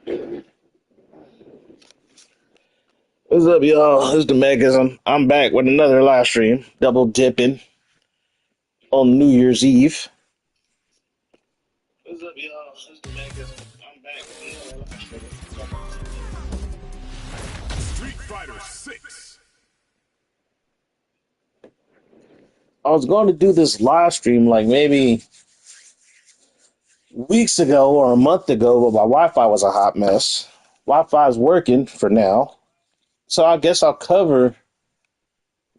What's up, y'all? It's the Megasm. I'm back with another live stream, double dipping on New Year's Eve. What's up, y'all? It's the Megasm. I'm back with another live stream, double dipping. Street Fighter 6. I was going to do this live stream like maybe weeks ago or a month ago, but my Wi-Fi was a hot mess. Wi-Fi is working for now, so I guess I'll cover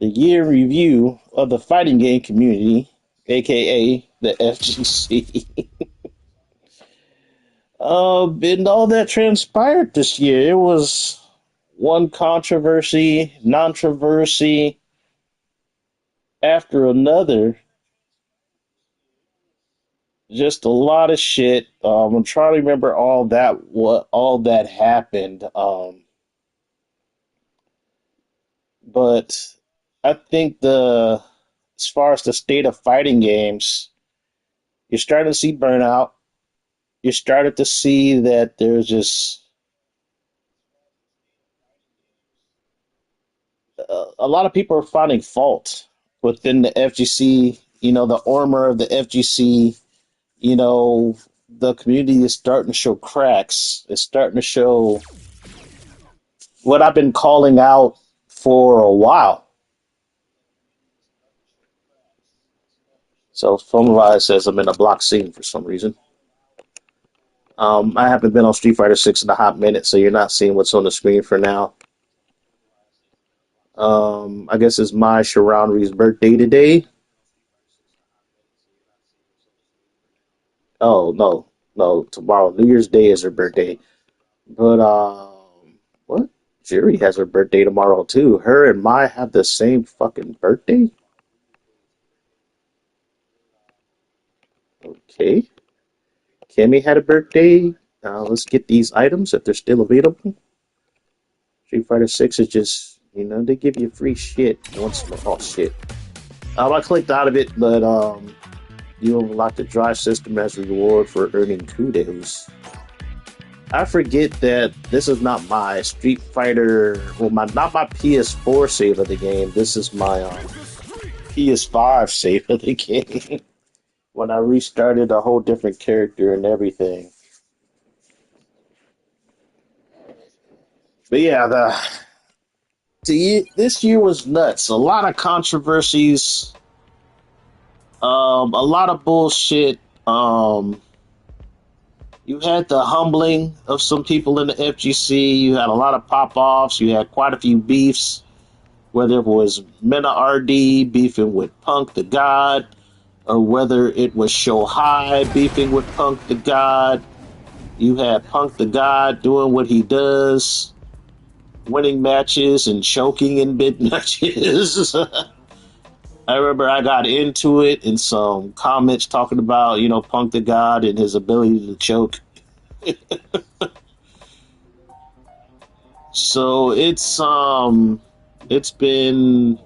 the year review of the fighting game community, aka the FGC. And all that transpired this year. It was one controversy, non-controversy after another. Just a lot of shit. I'm trying to remember what all that happened. But I think as far as the state of fighting games, you're starting to see burnout. You're starting to see that there's just a lot of people are finding fault within the FGC. The armor of the FGC. The community is starting to show cracks. It's starting to show what I've been calling out for a while. So Formula says I'm in a block scene for some reason. I haven't been on Street Fighter 6 in a hot minute, so you're not seeing what's on the screen for now. I guess it's my Sharonri's birthday today. Oh no, no, tomorrow, New Year's Day is her birthday. But what? Jerry has her birthday tomorrow too. Her and Mai have the same fucking birthday? Okay. Cammy had a birthday. Let's get these items if they're still available. Street Fighter 6 is just, they give you free shit once in a while. Oh shit. I clicked out of it, but you unlock the drive system as a reward for earning kudos. I forget that this is not my Street Fighter, well, not my PS4 save of the game. This is my PS5 save of the game. When I restarted, a whole different character and everything. But yeah, this year was nuts. A lot of controversies, a lot of bullshit. You had the humbling of some people in the FGC. You had a lot of pop-offs. You had quite a few beefs, whether it was Mena RD beefing with Punk the God, or whether it was Shohei beefing with Punk the God. You had Punk the God doing what he does, winning matches and choking in mid matches. I remember I got into it in some comments talking about, Punk the God and his ability to choke. So it's been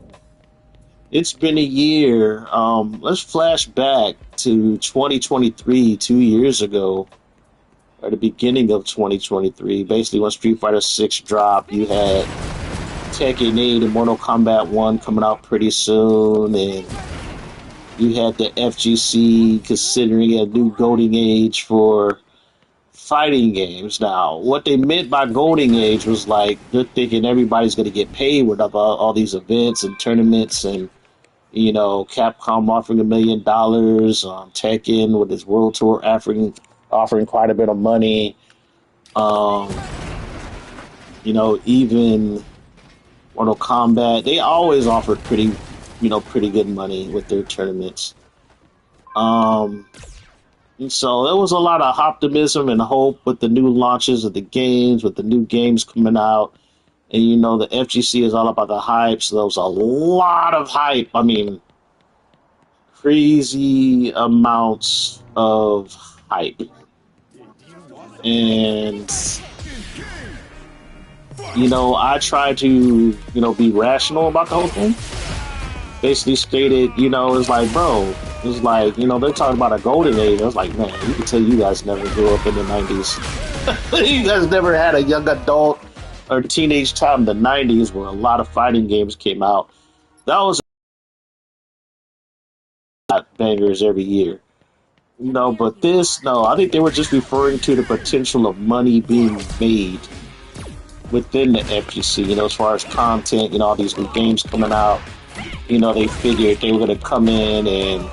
a year. Let's flash back to 2023, 2 years ago, or the beginning of 2023. Basically, when Street Fighter 6 dropped, you had Tekken 8 and Mortal Kombat 1 coming out pretty soon, and you had the FGC considering a new golden age for fighting games. Now, what they meant by golden age was like they're thinking everybody's going to get paid with all these events and tournaments, and Capcom offering $1 million, Tekken with its World Tour offering quite a bit of money. Um, even Mortal Kombat, they always offered pretty good money with their tournaments. And so there was a lot of optimism and hope with the new launches of the games, with the new games coming out. And the FGC is all about the hype, so there was a lot of hype. I mean, crazy amounts of hype. And I try to, be rational about the whole thing. Basically stated, it's like, bro, It's like, they're talking about a golden age. I was like, man, you can tell you guys never grew up in the 90s. You guys never had a young adult or teenage time in the 90s where a lot of fighting games came out. That was bangers every year. But this, no, I think they were just referring to the potential of money being made within the FGC, as far as content, all these new games coming out. They figured they were going to come in and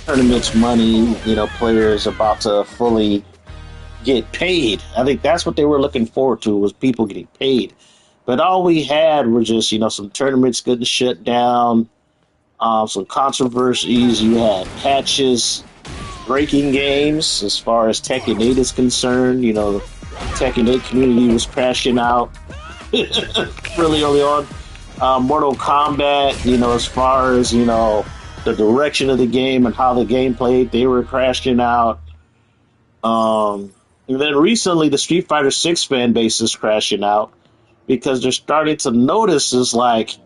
tournaments money, players about to fully get paid. I think that's what they were looking forward to, was people getting paid. But all we had were just, some tournaments getting shut down, some controversies. You had patches, breaking games as far as Tekken 8 is concerned. The Tekken 8 community was crashing out really early on. Mortal Kombat, as far as, the direction of the game and how the game played, they were crashing out. And then recently, the Street Fighter 6 fan base is crashing out because they're starting to notice is like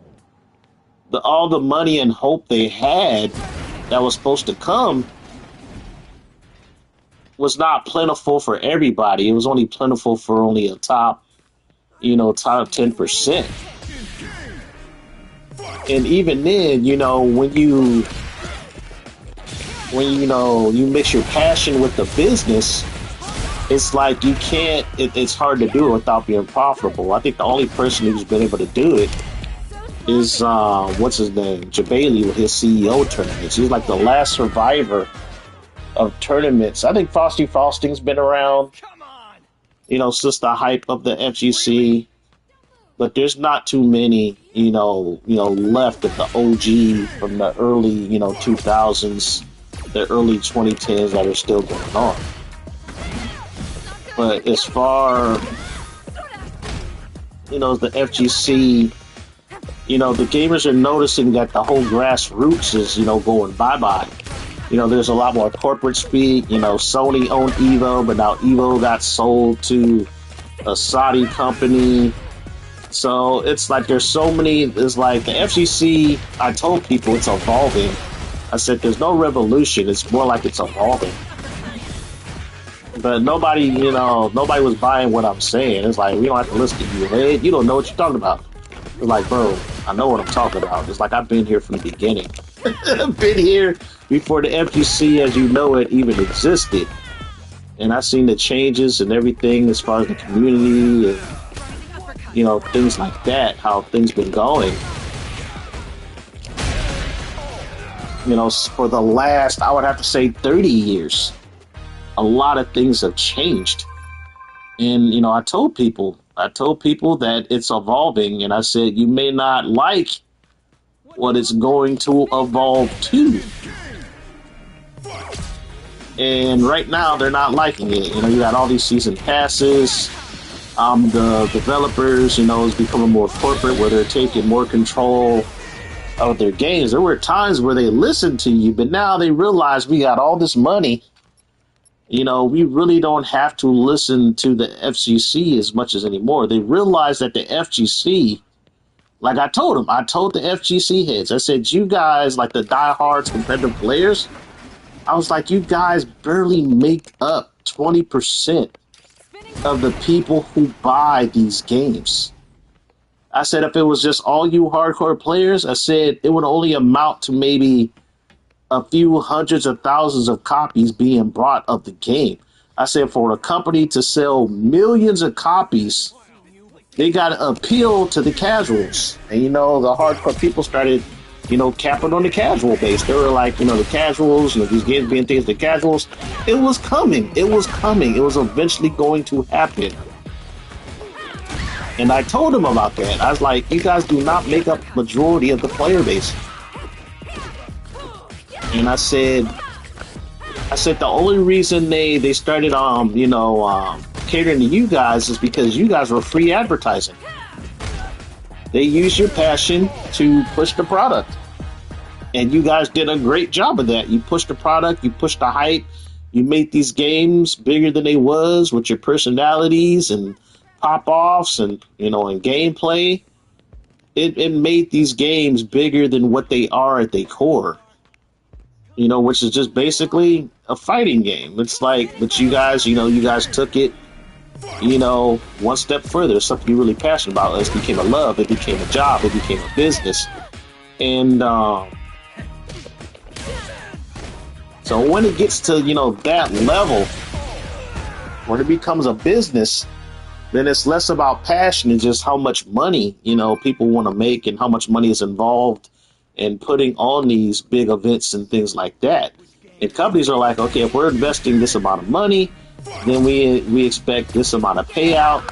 all the money and hope they had that was supposed to come was not plentiful for everybody. It was only plentiful for only a top 10%. And even then, when you mix your passion with the business, it's like you can't. It's hard to do it without being profitable. I think the only person who's been able to do it is what's his name, Jabali, with his CEO tournaments. He's like the last survivor of tournaments. I think Frosty Frosting's been around, since the hype of the FGC. But there's not too many, left of the OG from the early, 2000s, the early 2010s that are still going on. But as far, as the FGC, the gamers are noticing that the whole grassroots is, going bye-bye. There's a lot more corporate speak. Sony owned Evo, but now Evo got sold to a Saudi company. So it's like there's so many. It's like the FGC. I told people it's evolving. I said there's no revolution. It's more like it's evolving. But nobody was buying what I'm saying. It's like, we don't have to listen to you, man. You don't know what you're talking about. It's like, bro, I know what I'm talking about. It's like I've been here from the beginning. I've been here before the FGC as you know it even existed. And I've seen the changes and everything as far as the community and things like that, how things been going. For the last, I would have to say 30 years, a lot of things have changed. And, I told people that it's evolving, and I said, you may not like what it's going to evolve to. And right now, they're not liking it. You got all these season passes. The developers, is becoming more corporate, where they're taking more control of their games. There were times where they listened to you, but now they realize we got all this money. We really don't have to listen to the FGC as much as anymore. They realize that the FGC, like I told the FGC heads, I said, you guys, like the diehards competitive players, I was like, you guys barely make up 20% of the people who buy these games. I said if it was just all you hardcore players, I said it would only amount to maybe a few hundreds of thousands of copies being bought of the game. I said for a company to sell millions of copies, they got to appeal to the casuals. And, the hardcore people started, capping on the casual base. They were like, the casuals, these games being things to casuals. It was coming. It was coming. It was eventually going to happen. And I told them about that. I was like, you guys do not make up majority of the player base. And I said the only reason they started catering to you guys is because you guys were free advertising. They used your passion to push the product. And you guys did a great job of that. You pushed the product, you pushed the hype, you made these games bigger than they was with your personalities and pop-offs and, and gameplay. It made these games bigger than what they are at their core. which is just basically a fighting game. It's like, but you guys, you guys took it, one step further. Something you're really passionate about. It became a love. It became a job. It became a business. And so when it gets to, that level, when it becomes a business, then it's less about passion and just how much money, people want to make and how much money is involved in putting on these big events and things like that. And companies are like, okay, if we're investing this amount of money, then we expect this amount of payout.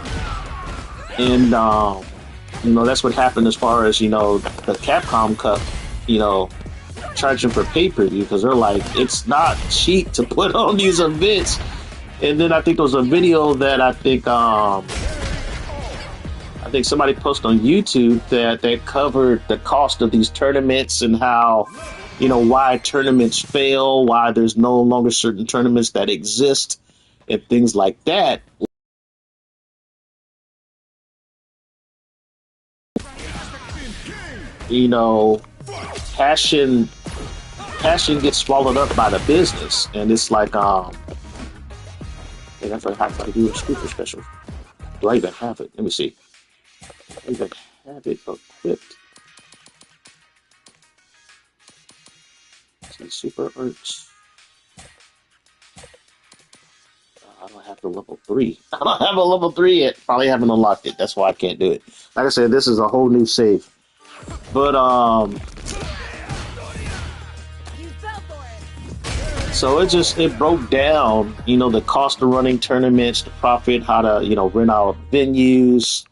And, that's what happened as far as, the Capcom Cup, charging for pay-per-view, because they're like, it's not cheap to put on these events. And then I think there was a video that I think somebody posted on YouTube that covered the cost of these tournaments and how, why tournaments fail, why there's no longer certain tournaments that exist, and things like that. Passion gets swallowed up by the business, and it's like that's what I have to do a scooper special. Do I even have it? Let me see. I even have it equipped. Let's see, Super Arts. I don't have the level 3. I don't have a level 3 yet. Probably haven't unlocked it. That's why I can't do it. Like I said, this is a whole new save. But so it broke down, the cost of running tournaments, the profit, how to, rent out venues,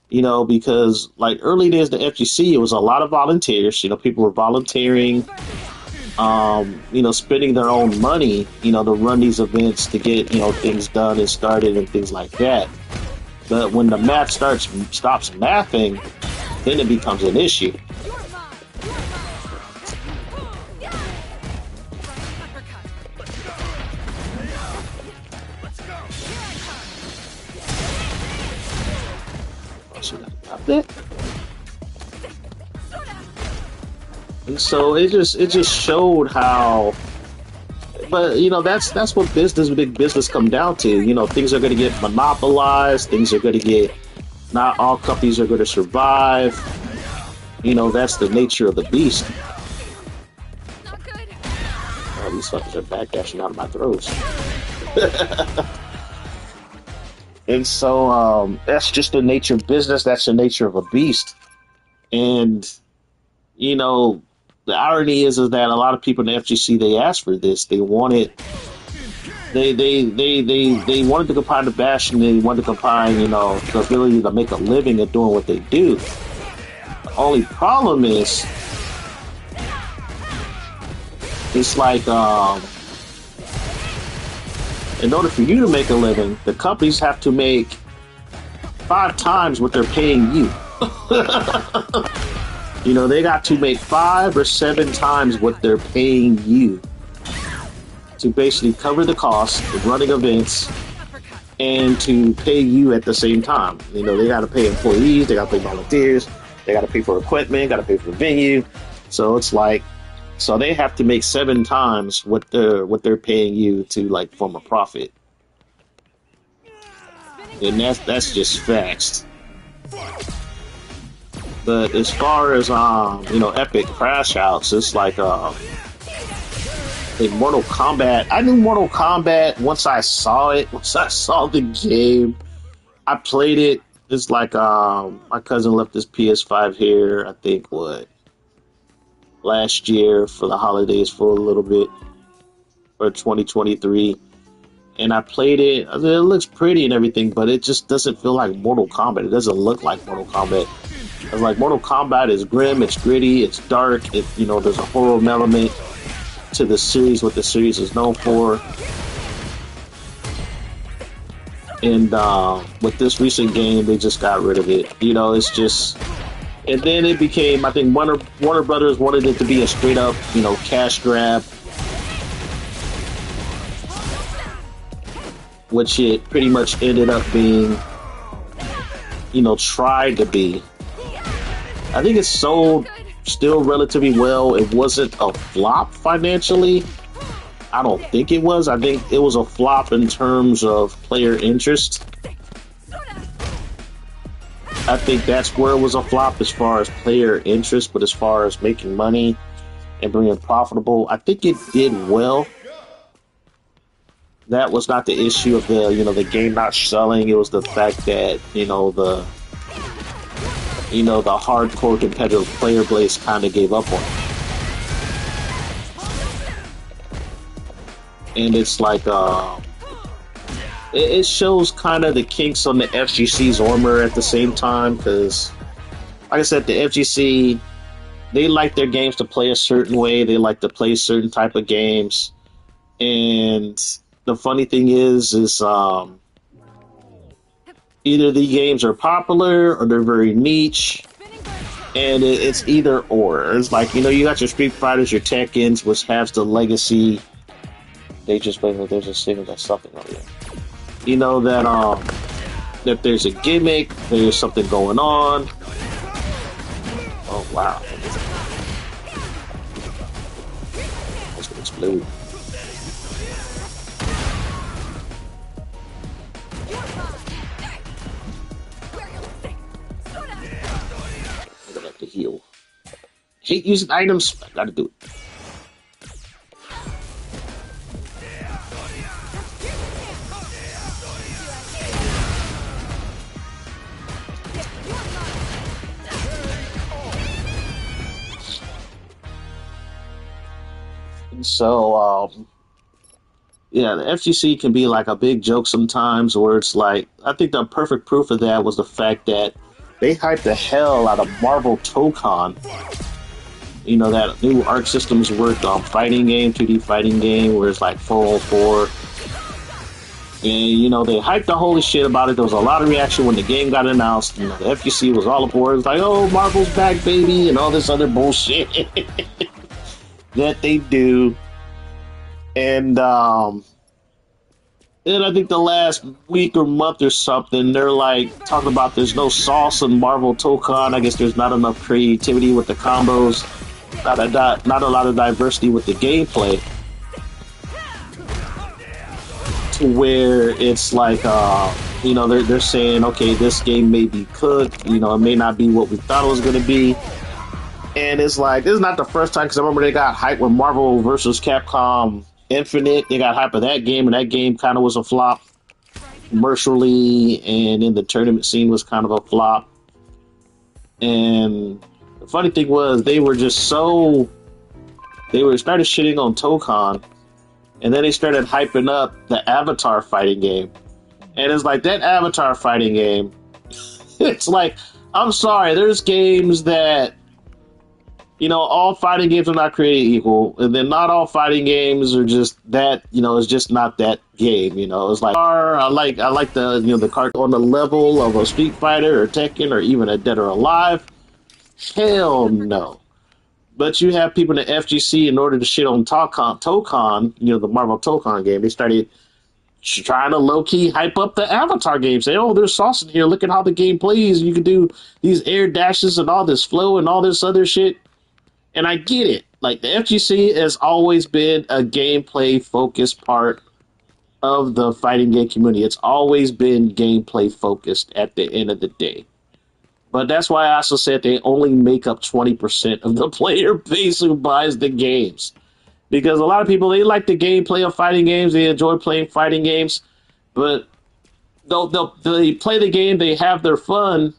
because like early days of the FGC, it was a lot of volunteers. People were volunteering, spending their own money, to run these events to get, things done and started and things like that. But when the math stops mathing, then it becomes an issue. And so it just showed how, but that's what big business come down to. Things are going to get monopolized. Things are going to get, not all companies are going to survive. That's the nature of the beast. Not good. Oh, these fuckers are backdashing out of my throats. And so that's just the nature of business. That's the nature of a beast. And the irony is that a lot of people in the FGC, they asked for this. They wanted they wanted to combine the bash, and they wanted to combine the ability to make a living at doing what they do. The only problem is it's like in order for you to make a living, the companies have to make 5 times what they're paying you. They got to make 5 or 7 times what they're paying you to basically cover the cost of running events and to pay you at the same time. They got to pay employees, they got to pay volunteers, they got to pay for equipment, got to pay for venue. So it's like, so they have to make 7 times what they're paying you to like form a profit, and that's just facts. But as far as epic crash outs, it's like in Mortal Kombat. I knew Mortal Kombat once I saw it. Once I saw the game, I played it. It's like my cousin left his PS5 here, I think last year for the holidays for a little bit, for 2023. And I played it. I mean, it looks pretty and everything, but it just doesn't feel like Mortal Kombat. It doesn't look like Mortal Kombat. It's like Mortal Kombat is grim, it's gritty, it's dark. There's a horror element to the series, what the series is known for. And with this recent game, they just got rid of it. It's just, and then it became, I think Warner Brothers wanted it to be a straight up, cash grab, which it pretty much ended up being, tried to be. I think it sold still relatively well. It wasn't a flop financially. I don't think it was. I think it was a flop in terms of player interest. I think that's where it was a flop as far as player interest, but as far as making money and being profitable, I think it did well. That was not the issue of the game not selling. It was the fact that the hardcore competitive player base kind of gave up on it. And it's like it shows kind of the kinks on the FGC's armor at the same time, because like I said, the FGC, they like their games to play a certain way. They like to play certain type of games. And the funny thing is either the games are popular or they're very niche, and it's either or. It's like, you got your Street Fighters, your Tekkens, which has the legacy. They just play. There's a signal that's something over here. That there's a gimmick, there's something going on. Oh wow! That's gonna explode. I'm gonna have to heal. Hate using items. I gotta do it. So, yeah, the FGC can be like a big joke sometimes, where it's like, I think the perfect proof of that was the fact that they hyped the hell out of Marvel Tokon. That new Arc Systems worked on fighting game, 2D fighting game, where it's like 4on4. And, they hyped the holy shit about it. There was a lot of reaction when the game got announced. The FGC was all aboard. It's like, oh, Marvel's back, baby, and all this other bullshit that they do. And I think the last week or month or something, they're like talking about there's no sauce in Marvel Tokon. I guess there's not enough creativity with the combos, not a lot of diversity with the gameplay, to where it's like, they're saying, okay, this game may be cooked, it may not be what we thought it was going to be. And it's like, this is not the first time, because I remember they got hyped with Marvel versus Capcom Infinite. They got hyped with that game, and that game kind of was a flop commercially, and in the tournament scene was kind of a flop. And the funny thing was, they started shitting on Tokon, and then they started hyping up the Avatar fighting game. And it's like, that Avatar fighting game, it's like, I'm sorry, there's games that, all fighting games are not created equal, and then not all fighting games are just that, it's just not that game, It's like, I like the, the card on the level of a Street Fighter or Tekken or even a Dead or Alive. Hell no. But you have people in the FGC, in order to shit on Tokon, the Marvel Tokon game, they started trying to low-key hype up the Avatar game. Say, oh, there's sauce in here. Look at how the game plays. You can do these air dashes and all this flow and all this other shit. And I get it. Like, the FGC has always been a gameplay-focused part of the fighting game community. It's always been gameplay-focused at the end of the day. But that's why I also said they only make up 20% of the player base who buys the games. Because a lot of people, they like the gameplay of fighting games. They enjoy playing fighting games. But they play the game, they have their fun.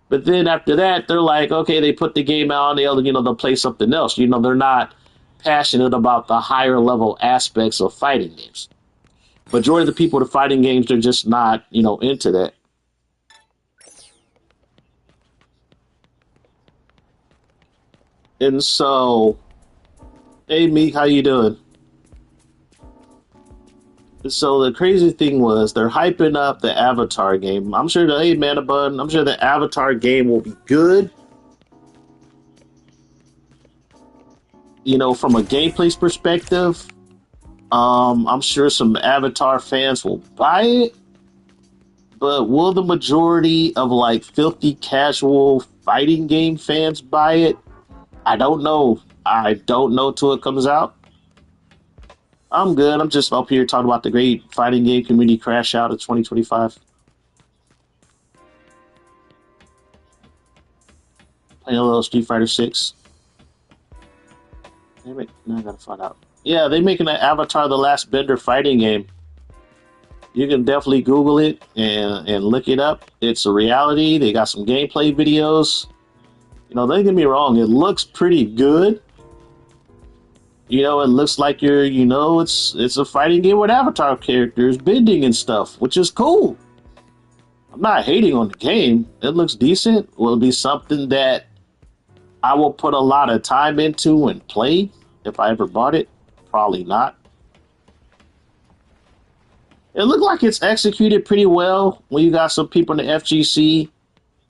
But then after that, they're like, okay, they put the game out, and they'll play something else. They're not passionate about the higher level aspects of fighting games. Majority of the people with fighting games, they're just not, into that. And so, hey Meek, how you doing? So the crazy thing was, they're hyping up the Avatar game. I'm sure I'm sure the Avatar game will be good. From a gameplay perspective, I'm sure some Avatar fans will buy it. But will the majority of like filthy casual fighting game fans buy it? I don't know. I don't know till it comes out. I'm good. I'm just up here talking about the great fighting game community crash out of 2025. Playing a little Street Fighter 6. Damn it. Now I gotta find out. Yeah, they making an Avatar The Last Bender fighting game. You can definitely Google it and look it up. It's a reality. They got some gameplay videos. Don't get me wrong, it looks pretty good. It looks like it's a fighting game with Avatar characters bending and stuff, which is cool. I'm not hating on the game. It looks decent. Will it be something that I will put a lot of time into and play if I ever bought it? Probably not. It looked like it's executed pretty well when you got some people in the FGC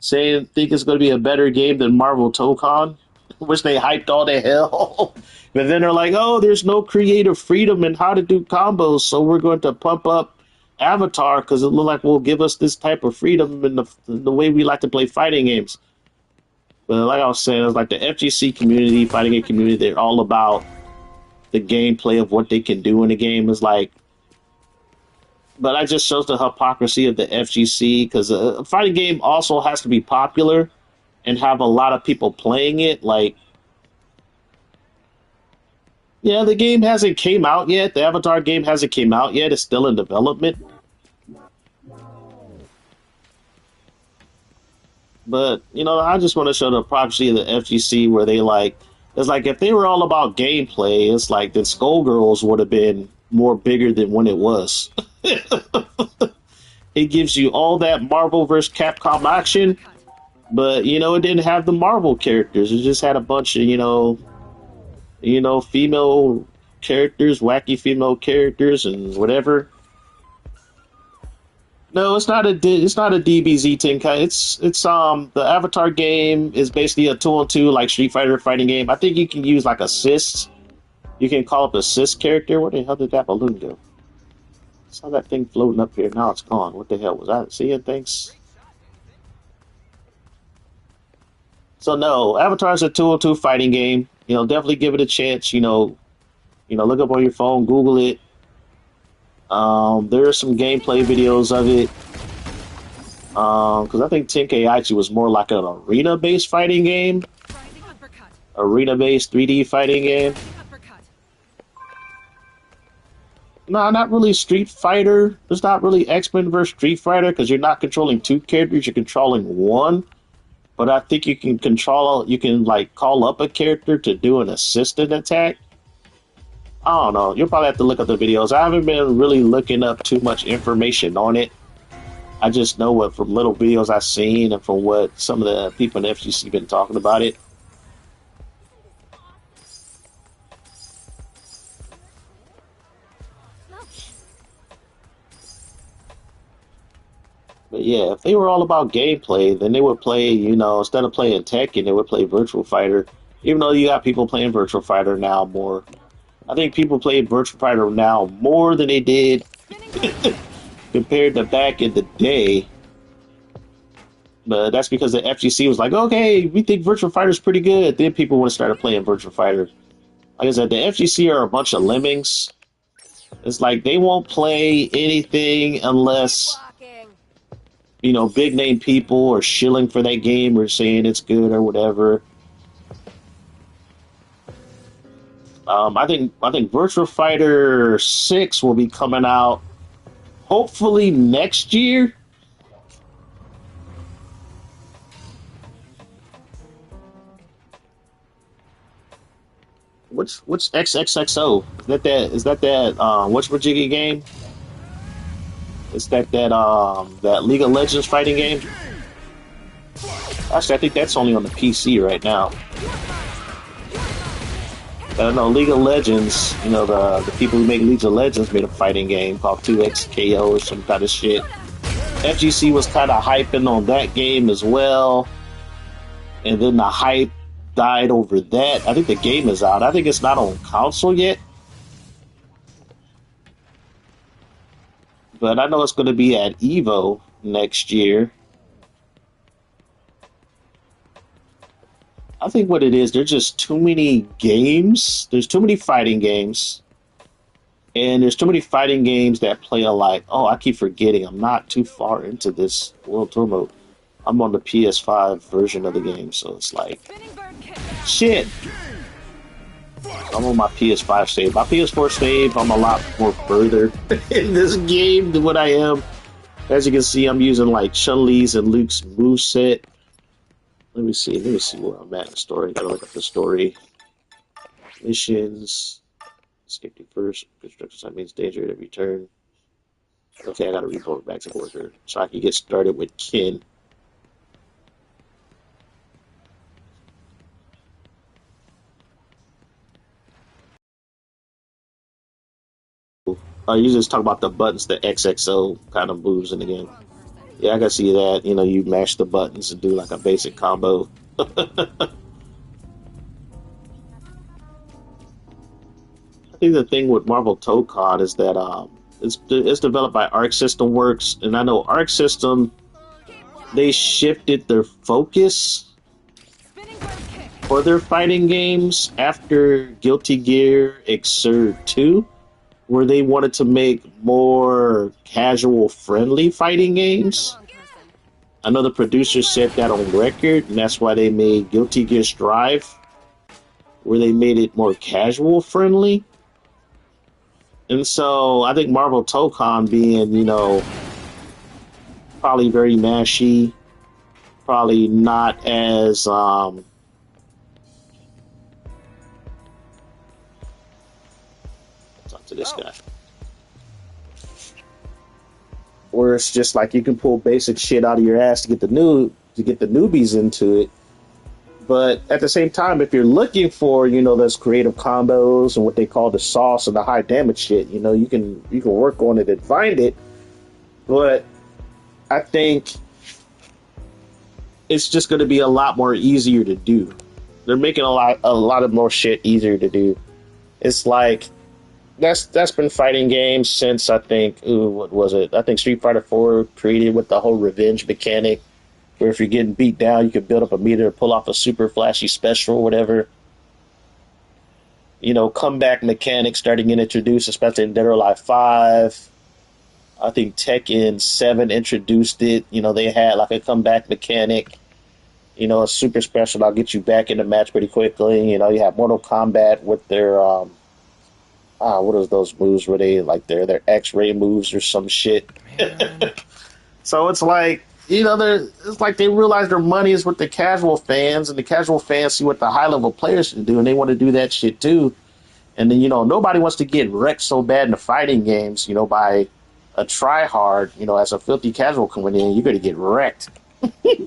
think it's going to be a better game than Marvel Tokon, which they hyped all the hell. But then they're like, oh, there's no creative freedom in how to do combos, so we're going to pump up Avatar because it looked like will give us this type of freedom in the way we like to play fighting games. But like I was saying, it's like the FGC community, fighting game community, they're all about the gameplay of what they can do in the game. Is like, but that just shows the hypocrisy of the FGC because a fighting game also has to be popular and have a lot of people playing it. Like, yeah, the game hasn't came out yet. The Avatar game hasn't came out yet. It's still in development. But, I just want to show the hypocrisy of the FGC where it's like if they were all about gameplay, it's like then Skullgirls would have been more bigger than when it was. It gives you all that Marvel vs. Capcom action, but, it didn't have the Marvel characters. It just had a bunch of, female characters, wacky female characters, and whatever. No, it's not a DBZ Tenkai. It's the Avatar game is basically a 2-on-2 like Street Fighter fighting game. I think you can use like assists. You can call up assist character. Where the hell did that balloon go? I saw that thing floating up here. Now it's gone. What the hell was I seeing things? So no, Avatar is a 2-on-2 fighting game. Definitely give it a chance. Look up on your phone, Google it. There are some gameplay videos of it. Because I think Tenkaichi was more like an arena-based fighting game. Arena-based 3D fighting game. No, not really Street Fighter. It's not really X-Men versus Street Fighter because you're not controlling two characters, you're controlling one. But I think you can like call up a character to do an assisted attack. I don't know. You'll probably have to look up the videos. I haven't been really looking up too much information on it. I just know what from little videos I've seen and from what some of the people in FGC been talking about it. But yeah, if they were all about gameplay, then they would play, instead of playing Tekken, they would play Virtual Fighter. Even though you got people playing Virtual Fighter now more. I think people play Virtual Fighter now more than they did compared to back in the day. But that's because the FGC was like, okay, we think Virtual Fighter is pretty good. Then people would have started playing Virtual Fighter. Like I said, the FGC are a bunch of lemmings. It's like they won't play anything unless, big name people are shilling for that game or saying it's good or whatever. I think Virtual Fighter 6 will be coming out hopefully next year. What's XXXO? Is that what's Majiggy game? Is that League of Legends fighting game? Actually, I think that's only on the PC right now. I don't know, League of Legends, the people who make League of Legends made a fighting game called 2XKO or some kind of shit. FGC was kind of hyping on that game as well. And then the hype died over that. I think the game is out. I think it's not on console yet. But I know it's going to be at EVO next year. I think what it is, there's just too many games. There's too many fighting games. And there's too many fighting games that play alike. Oh, I keep forgetting. I'm not too far into this World Tour mode. I'm on the PS5 version of the game, so it's like, shit. I'm on my PS5 save. My PS4 save, I'm a lot more further in this game than what I am. As you can see, I'm using like Chun-Li's and Luke's moveset. Let me see where I'm at in the story. Gotta look up the story. Missions. Escape the first. Construction site means danger at every turn. Okay, I gotta report back to the worker so I can get started with Ken. You just talk about the buttons, the XXO kind of moves in the game. Yeah, I can see that. You know, you mash the buttons and do like a basic combo. I think the thing with Marvel Tokad is that it's developed by Arc System Works, and I know Arc System, they shifted their focus for their fighting games after Guilty Gear Xrd 2, where they wanted to make more casual friendly fighting games. I know the producers said that on record, and that's why they made Guilty Gear Strive, where they made it more casual friendly. And so I think Marvel Tokon being, you know, probably very mashy, probably not as talk to this guy. Where it's just like you can pull basic shit out of your ass to get the newbies into it. But at the same time, if you're looking for, you know, those creative combos and what they call the sauce and the high damage shit, you know, you can work on it and find it. But I think it's just going to be a lot more easier to do. They're making a lot of more shit easier to do. It's like that's been fighting games since I think what was it? I think Street Fighter 4 created with the whole revenge mechanic, where if you're getting beat down, you can build up a meter, pull off a super flashy special or whatever. You know, comeback mechanics starting to get introduced, especially in Dead or Alive 5. I think Tekken 7 introduced it. You know, they had like a comeback mechanic. You know, a super special that'll get you back in the match pretty quickly. You know, you have Mortal Kombat with their what are those moves where they like their X-ray moves or some shit. So it's like, you know, it's like they realize their money is with the casual fans, and the casual fans see what the high level players can do, and they want to do that shit too. And then, you know, nobody wants to get wrecked so bad in the fighting games, you know, by a try-hard. You know, as a filthy casual coming in, you're going to get wrecked.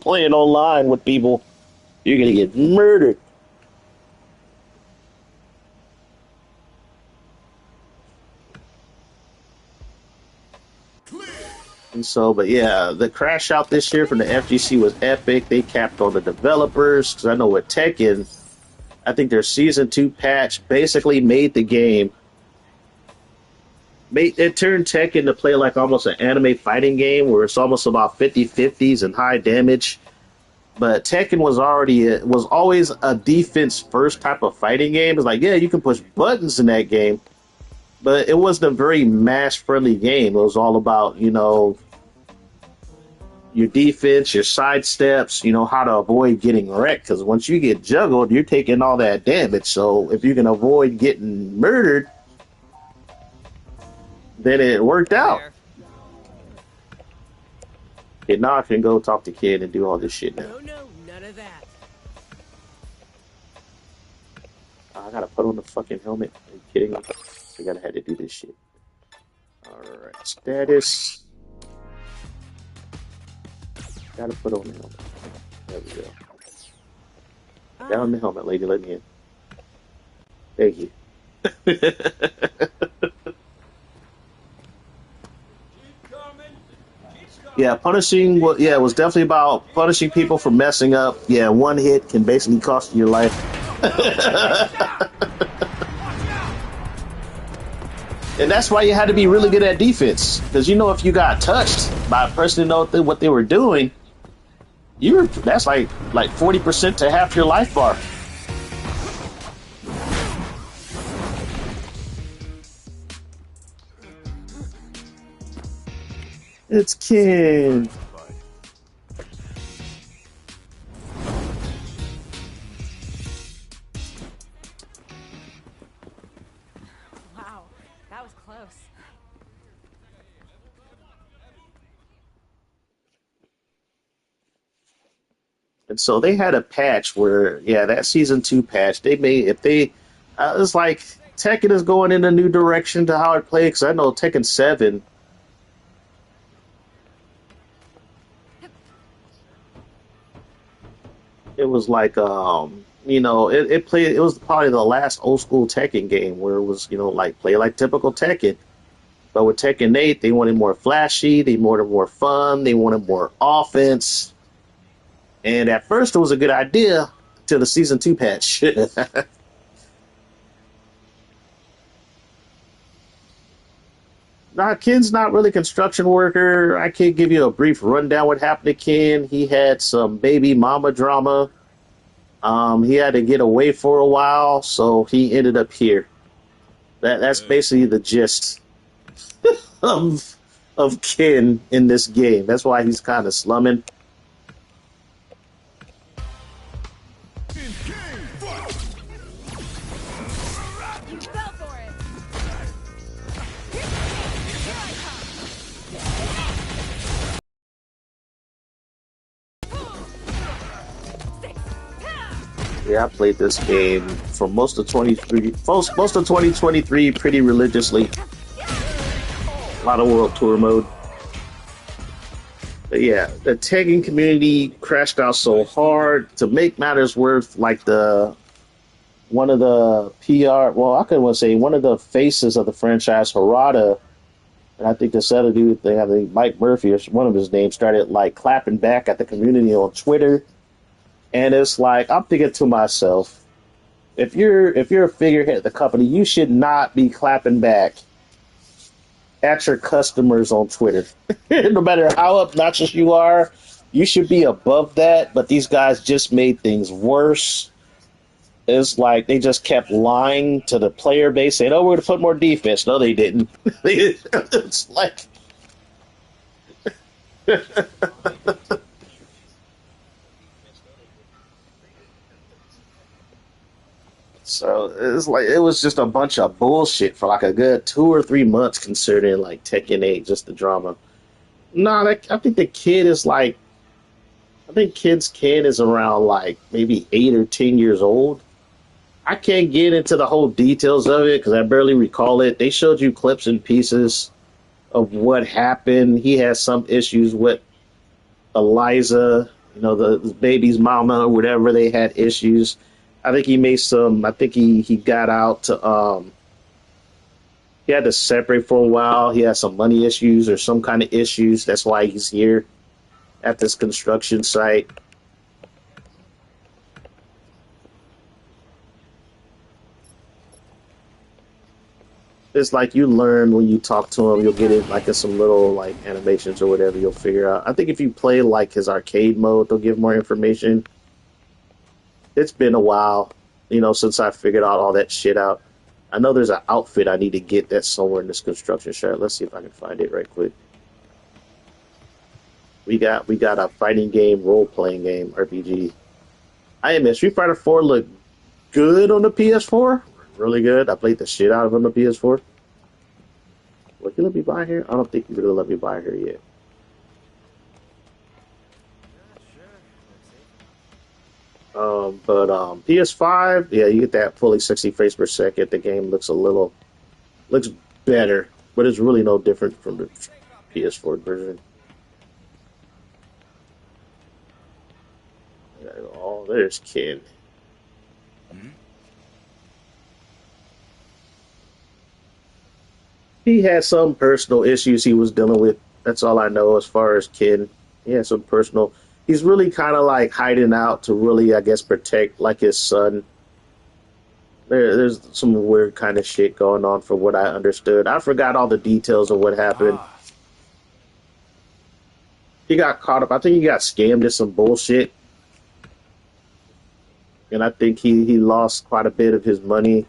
Playing online with people, you're going to get murdered. And so, but yeah, the crash out this year from the FGC was epic. They capped on the developers, because I know with Tekken, I think their Season 2 patch basically made the game. It turned Tekken to play like almost an anime fighting game, where it's almost about 50-50s and high damage. But Tekken was always a defense first type of fighting game. It's like, yeah, you can push buttons in that game, but it wasn't a very mash friendly game. It was all about, you know, your defense, your side steps, you know, how to avoid getting wrecked. Because once you get juggled, you're taking all that damage. So if you can avoid getting murdered, then it worked out. Okay, now I can go talk to Kid and do all this shit now. No, none of that. I gotta put on the fucking helmet. Are you kidding me? I gotta have to do this shit. Alright, status. Gotta put on the helmet. There we go. Down the helmet, lady. Let me in. Thank you. Yeah, punishing. Well, yeah, it was definitely about punishing people for messing up. Yeah, one hit can basically cost you your life. And that's why you had to be really good at defense, because you know if you got touched by a person who know what they were doing, that's like 40% to half your life bar. It's Ken. Wow, that was close. And so they had a patch where, yeah, that season two patch, they made, if they, it's like Tekken is going in a new direction to how it plays. Because I know Tekken 7, it was like, it played, it was probably the last old school Tekken game where it was, like play like typical Tekken. But with Tekken 8, they wanted more flashy, they wanted more fun, they wanted more offense. And at first, it was a good idea till the season two patch. Nah, Ken's not really a construction worker. I can give you a brief rundown what happened to Ken. He had some baby mama drama. He had to get away for a while, so he ended up here. That's basically the gist of Ken in this game. That's why he's kind of slumming. In game fight. You fell for it. Here I come. Six. Yeah, I played this game for most of 2023 pretty religiously. A lot of World Tour mode. But yeah, the tagging community crashed out so hard. To make matters worse, like the one of the PR, well, I couldn't want to say one of the faces of the franchise, Harada, and I think this other dude, they have the Mike Murphy or one of his names, started like clapping back at the community on Twitter, and it's like I'm thinking to myself, if you're a figurehead of the company, you should not be clapping back at your customers on Twitter. No matter how obnoxious you are, you should be above that. But these guys just made things worse. It's like they just kept lying to the player base, saying, "Oh, we're going to put more defense." No, they didn't. It's like, so it's like it was just a bunch of bullshit for like a good 2 or 3 months, considering like Tekken 8, just the drama. No, I think the kid is like, I think kid's kid is around like maybe 8 or 10 years old. I can't get into the whole details of it because I barely recall it. They showed you clips and pieces of what happened. He has some issues with Eliza, the baby's mama or whatever. They had issues. I think he made some. I think he got out to. He had to separate for a while. He had some money issues or some kind of issues. That's why he's here at this construction site. It's like you learn when you talk to him. You'll get it like in some little like animations or whatever. You'll figure out. I think if you play like his arcade mode, they'll give more information. It's been a while, since I figured out all that shit out. I know there's an outfit I need to get that's somewhere in this construction site. Let's see if I can find it right quick. We got a fighting game, role playing game, RPG. I admit Street Fighter 4 looked good on the PS4. Really good. I played the shit out of it on the PS4. Will you let me buy here? I don't think you're gonna let me buy here yet. But PS5, yeah, you get that fully 60 frames per second. The game looks better, but it's really no different from the PS4 version. Oh, there's Ken. He had some personal issues he was dealing with. That's all I know as far as Ken. He had some personal. He's really kind of like hiding out to really, I guess, protect like his son. There's some weird kind of shit going on from what I understood. I forgot all the details of what happened. He got caught up. I think he got scammed in some bullshit, and I think he lost quite a bit of his money.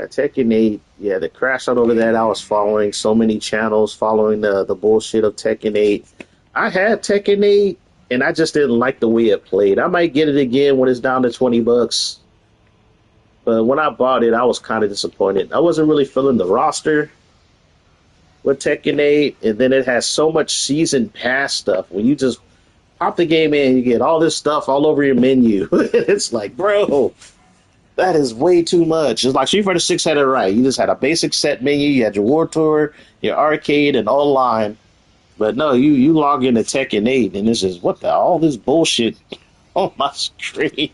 Yeah, Tekken 8. Yeah, the crash out over that. I was following so many channels, following the bullshit of Tekken 8. I had Tekken 8, and I just didn't like the way it played. I might get it again when it's down to $20, but when I bought it, I was kind of disappointed. I wasn't really feeling the roster with Tekken 8, and then it has so much season pass stuff. When you just pop the game in, you get all this stuff all over your menu. It's like, bro, that is way too much. It's like Street Fighter 6 had it right. You just had a basic set menu, you had your War Tour, your arcade, and online. But no, you log into Tekken 8, and this is what the all this bullshit on my screen.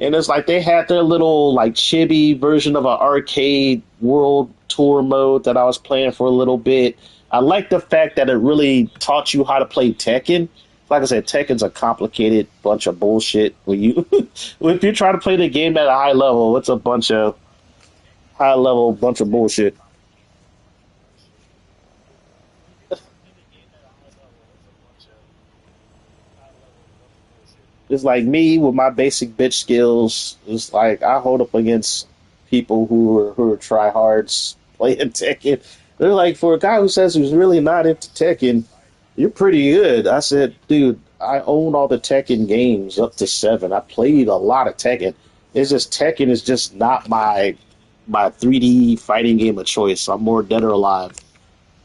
And it's like they had their little like chibi version of an arcade world tour mode that I was playing for a little bit. I like the fact that it really taught you how to play Tekken. Like I said, Tekken's a complicated bunch of bullshit. When you if you're trying to play the game at a high level, it's a bunch of high level bunch of bullshit. It's like me with my basic bitch skills. It's like I hold up against people who are tryhards playing Tekken. They're like, for a guy who says he's really not into Tekken, you're pretty good. I said, dude, I own all the Tekken games up to seven. I played a lot of Tekken. It's just Tekken is just not my 3D fighting game of choice. I'm more Dead or Alive.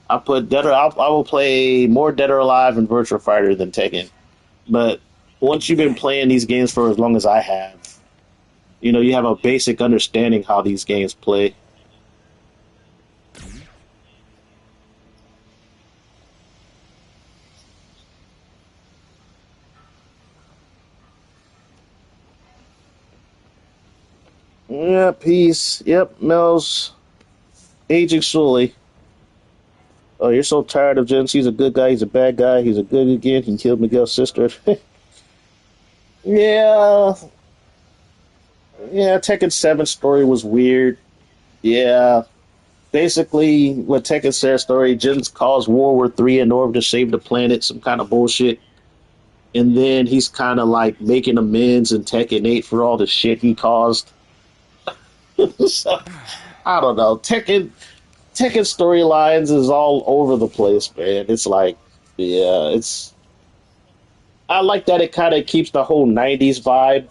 I will play more Dead or Alive and Virtual Fighter than Tekken. But once you've been playing these games for as long as I have, you have a basic understanding how these games play. Yeah, peace. Yep, Mel's aging slowly. Oh, you're so tired of Jens. He's a good guy. He's a bad guy. He's a good again. He killed Miguel's sister. Yeah, yeah. Tekken 7 story was weird. Yeah, basically, what Tekken said story, Jens calls World War III in order to save the planet. Some kind of bullshit. And then he's kind of like making amends in Tekken 8 for all the shit he caused. So, I don't know. Tekken storylines is all over the place, man. It's like, yeah, it's. I like that it kind of keeps the whole '90s vibe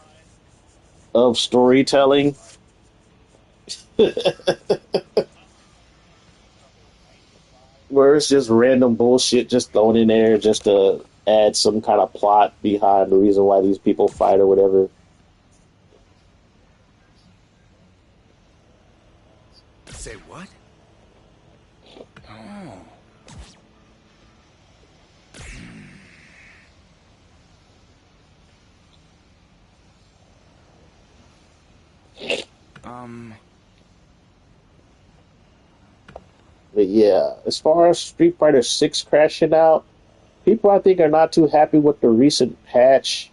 of storytelling. Where it's just random bullshit just thrown in there just to add some kind of plot behind the reason why these people fight or whatever. Say what? Oh. Um. But yeah, as far as Street Fighter 6 crashing out, people I think are not too happy with the recent patch.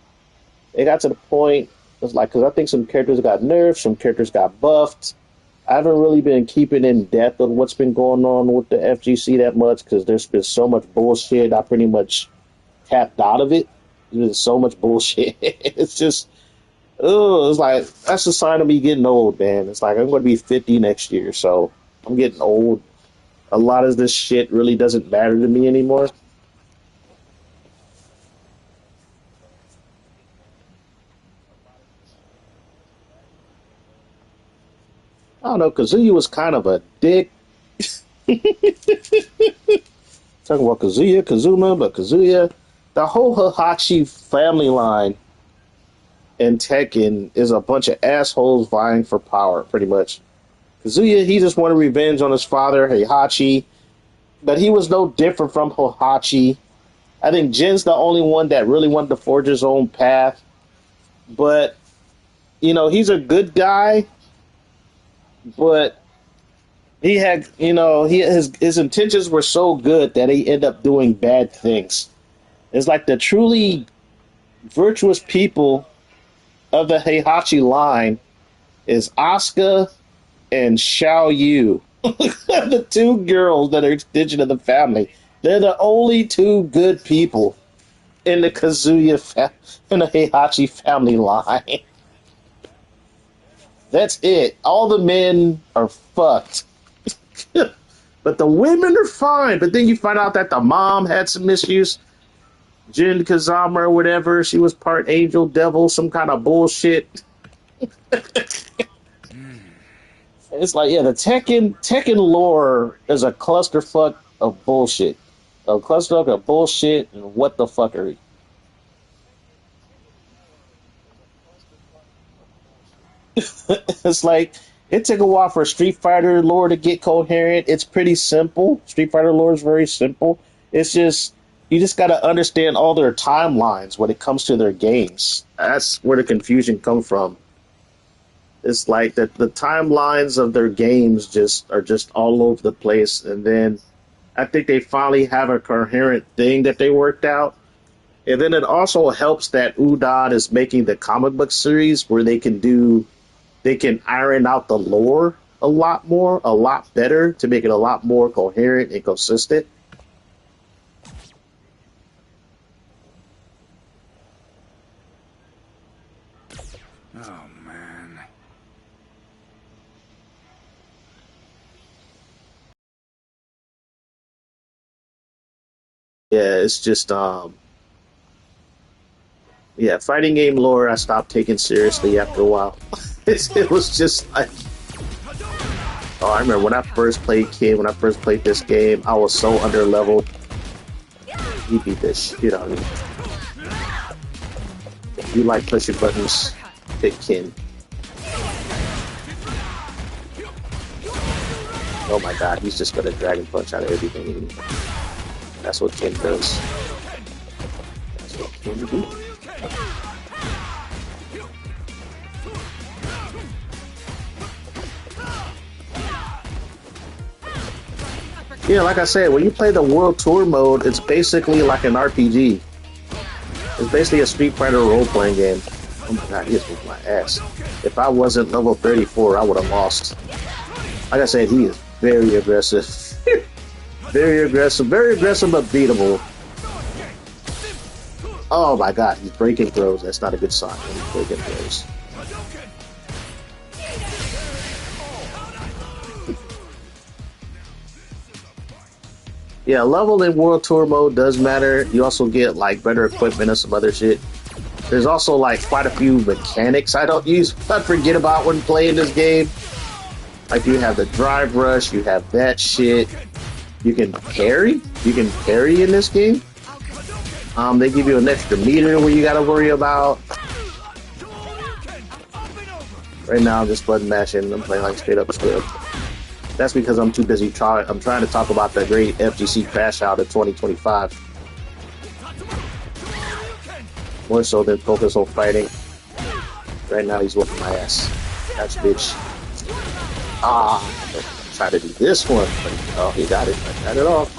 It got to the point, it's like, because I think some characters got nerfed, some characters got buffed. I haven't really been keeping in depth of what's been going on with the FGC that much because there's been so much bullshit. I pretty much tapped out of it. There's so much bullshit. It's just, oh, it's like, that's a sign of me getting old, man. It's like, I'm going to be 50 next year, so I'm getting old. A lot of this shit really doesn't matter to me anymore. I don't know, Kazuya was kind of a dick. Talking about Kazuya, Kazuma, but Kazuya, the whole Hihachi family line in Tekken is a bunch of assholes vying for power, pretty much. Kazuya, he just wanted revenge on his father, Heihachi, but he was no different from Heihachi. I think Jin's the only one that really wanted to forge his own path, but, he's a good guy, but he had, his intentions were so good that he ended up doing bad things. It's like the truly virtuous people of the Heihachi line is Asuka and Xiao Yu, the two girls that are extension of the family. They're the only two good people in the in the Heihachi family line. That's it. All the men are fucked. But the women are fine. But then you find out that the mom had some issues. Jin Kazama or whatever. She was part angel, devil, some kind of bullshit. It's like, yeah, the Tekken lore is a clusterfuck of bullshit. A clusterfuck of bullshit and what the fuckery. It's like it took a while for Street Fighter lore to get coherent. It's pretty simple. Street Fighter lore is very simple. It's just you just got to understand all their timelines when it comes to their games. That's where the confusion comes from. It's like that the timelines of their games just are just all over the place, and then I think they finally have a coherent thing that they worked out. And then it also helps that Udon is making the comic book series where they can iron out the lore a lot more, a lot better to make it a lot more coherent and consistent. Oh, man. Yeah, it's just yeah, fighting game lore I stopped taking seriously after a while. It was just like, oh, I remember when I first played Kid, when I first played this game, I was so under leveled. He beat this shit out of me. If you like pushing buttons, pick Ken. Oh my god, he's just gonna dragon punch out of everything. That's what Ken does. That's what Ken do. Yeah, like I said, when you play the World Tour mode, it's basically like an RPG. It's basically a Street Fighter role-playing game. Oh my god, he is with my ass. If I wasn't level 34, I would have lost. Like I said, he is very aggressive. Very aggressive but beatable. Oh my god, he's breaking throws. That's not a good sign when he's breaking throws. Yeah, level in World Tour mode does matter. You also get like better equipment and some other shit. There's also like quite a few mechanics I don't use. I forget about when playing this game. Like you have the drive rush, you have that shit. You can parry. You can parry in this game. They give you an extra meter where you gotta worry about. Right now I'm just button mashing. I'm playing like straight up script. That's because I'm too busy trying. I'm trying to talk about the Great FGC Crash Out in 2025. More so than focus on fighting. Right now he's whooping my ass. That's bitch. Ah, try to do this one. But, oh, he got it. I got it off.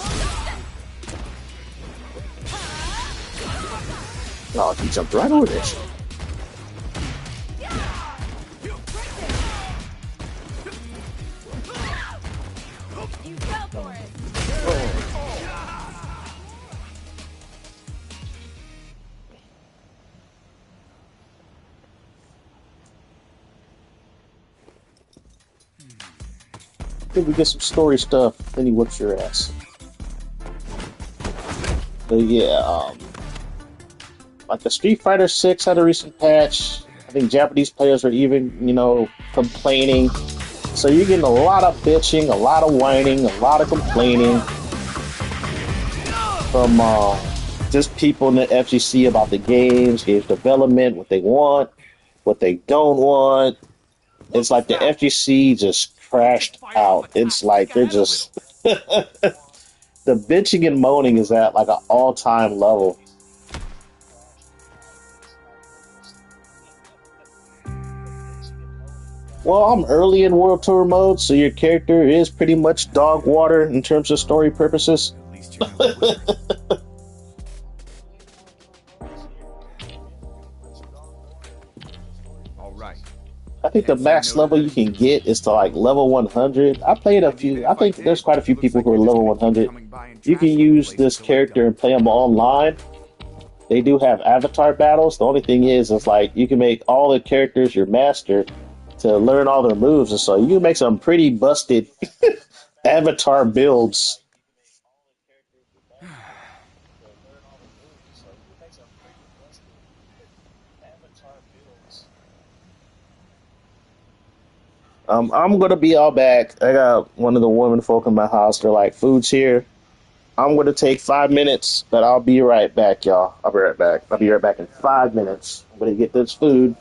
Oh, he jumped right over that shit. You fell for it. Then we get some story stuff, then he whips your ass. But yeah, like the Street Fighter 6 had a recent patch. I think Japanese players are even, complaining. So you're getting a lot of bitching, a lot of whining, a lot of complaining from just people in the FGC about the games development, what they want, what they don't want. It's like the FGC just crashed out. It's like they're just the bitching and moaning is at like an all-time level. Well, I'm early in World Tour mode, so your character is pretty much dog water in terms of story purposes. At least you know what. All right. I think the max level you can get is to like level 100. I played a few. I think there's quite a few people who are level 100. You can use this character and play them online. They do have avatar battles. The only thing is like you can make all the characters your master to learn all their moves, and so you can make some pretty busted avatar builds. I'm gonna be all back. I got one of the women folk in my house. They're like, "Food's here." I'm gonna take 5 minutes, but I'll be right back, y'all. I'll be right back. I'll be right back in 5 minutes. I'm gonna get this food.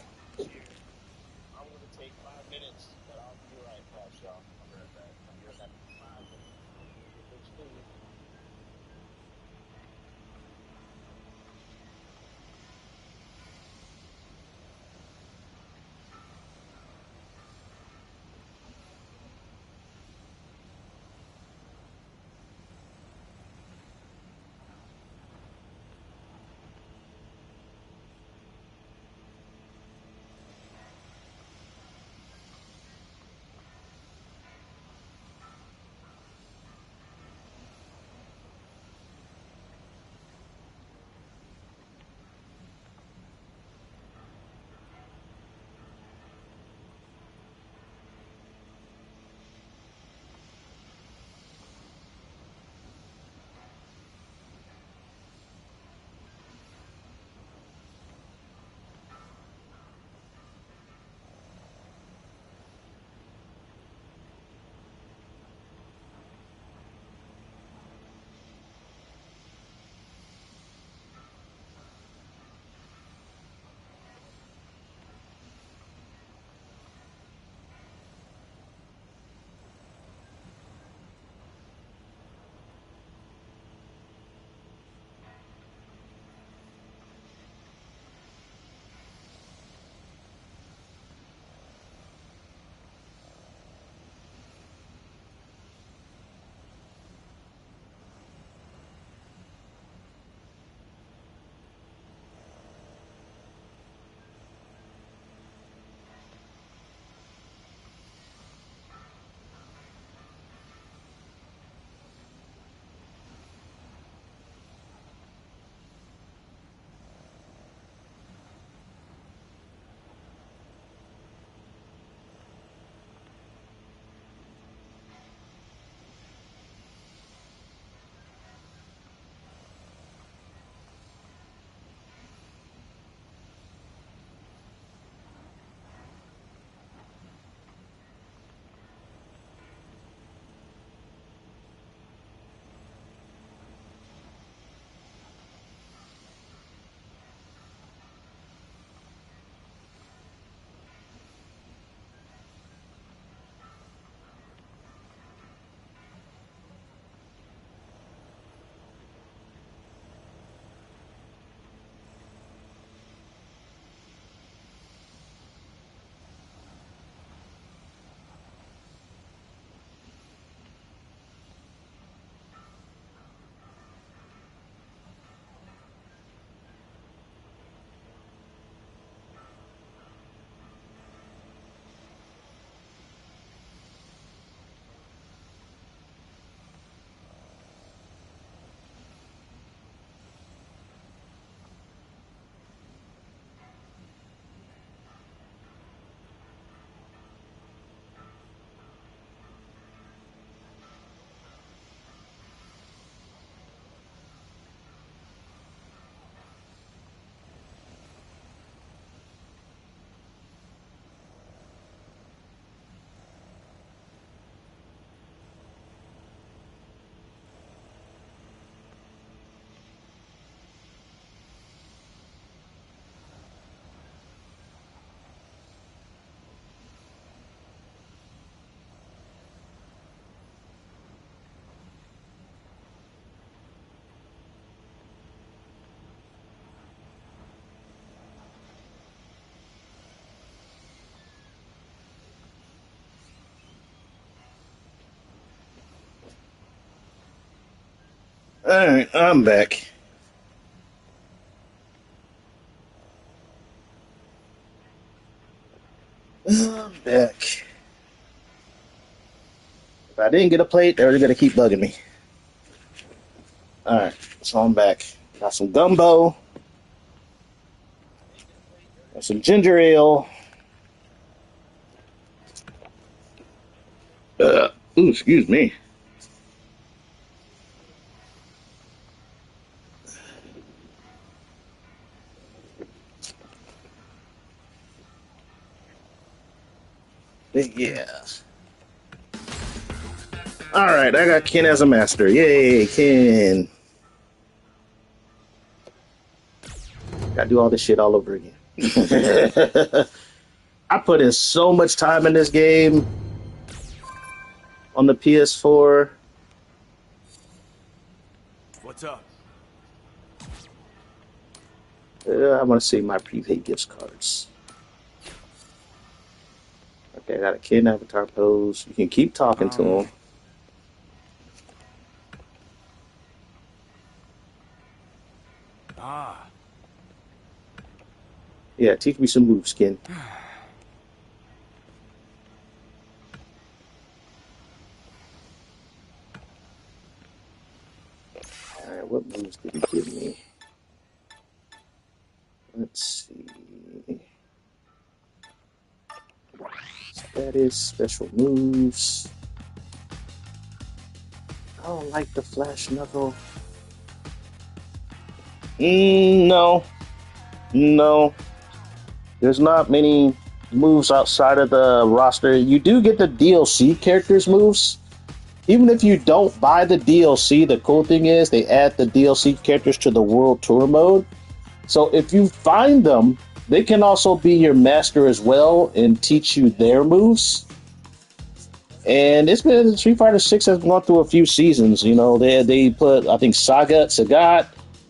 All right, I'm back. I'm back. If I didn't get a plate, they're gonna keep bugging me. All right, so I'm back. Got some gumbo, got some ginger ale, excuse me. Yeah. All right, I got Ken as a master. Yay, Ken. Gotta do all this shit all over again. I put in so much time in this game on the PS4. What's up? I want to see my prepaid gift cards. Okay, I got a kid avatar pose. You can keep talking to him. Ah. Yeah, teach me some moves, Ken. Alright, what moves did he give me? Let's see. Status, special moves. I don't like the flash knuckle. No. No. There's not many moves outside of the roster. You do get the DLC characters' moves. Even if you don't buy the DLC, the cool thing is they add the DLC characters to the World Tour mode. So if you find them, they can also be your master as well and teach you their moves. And it's been Street Fighter 6 has gone through a few seasons. You know, they put I think Sagat,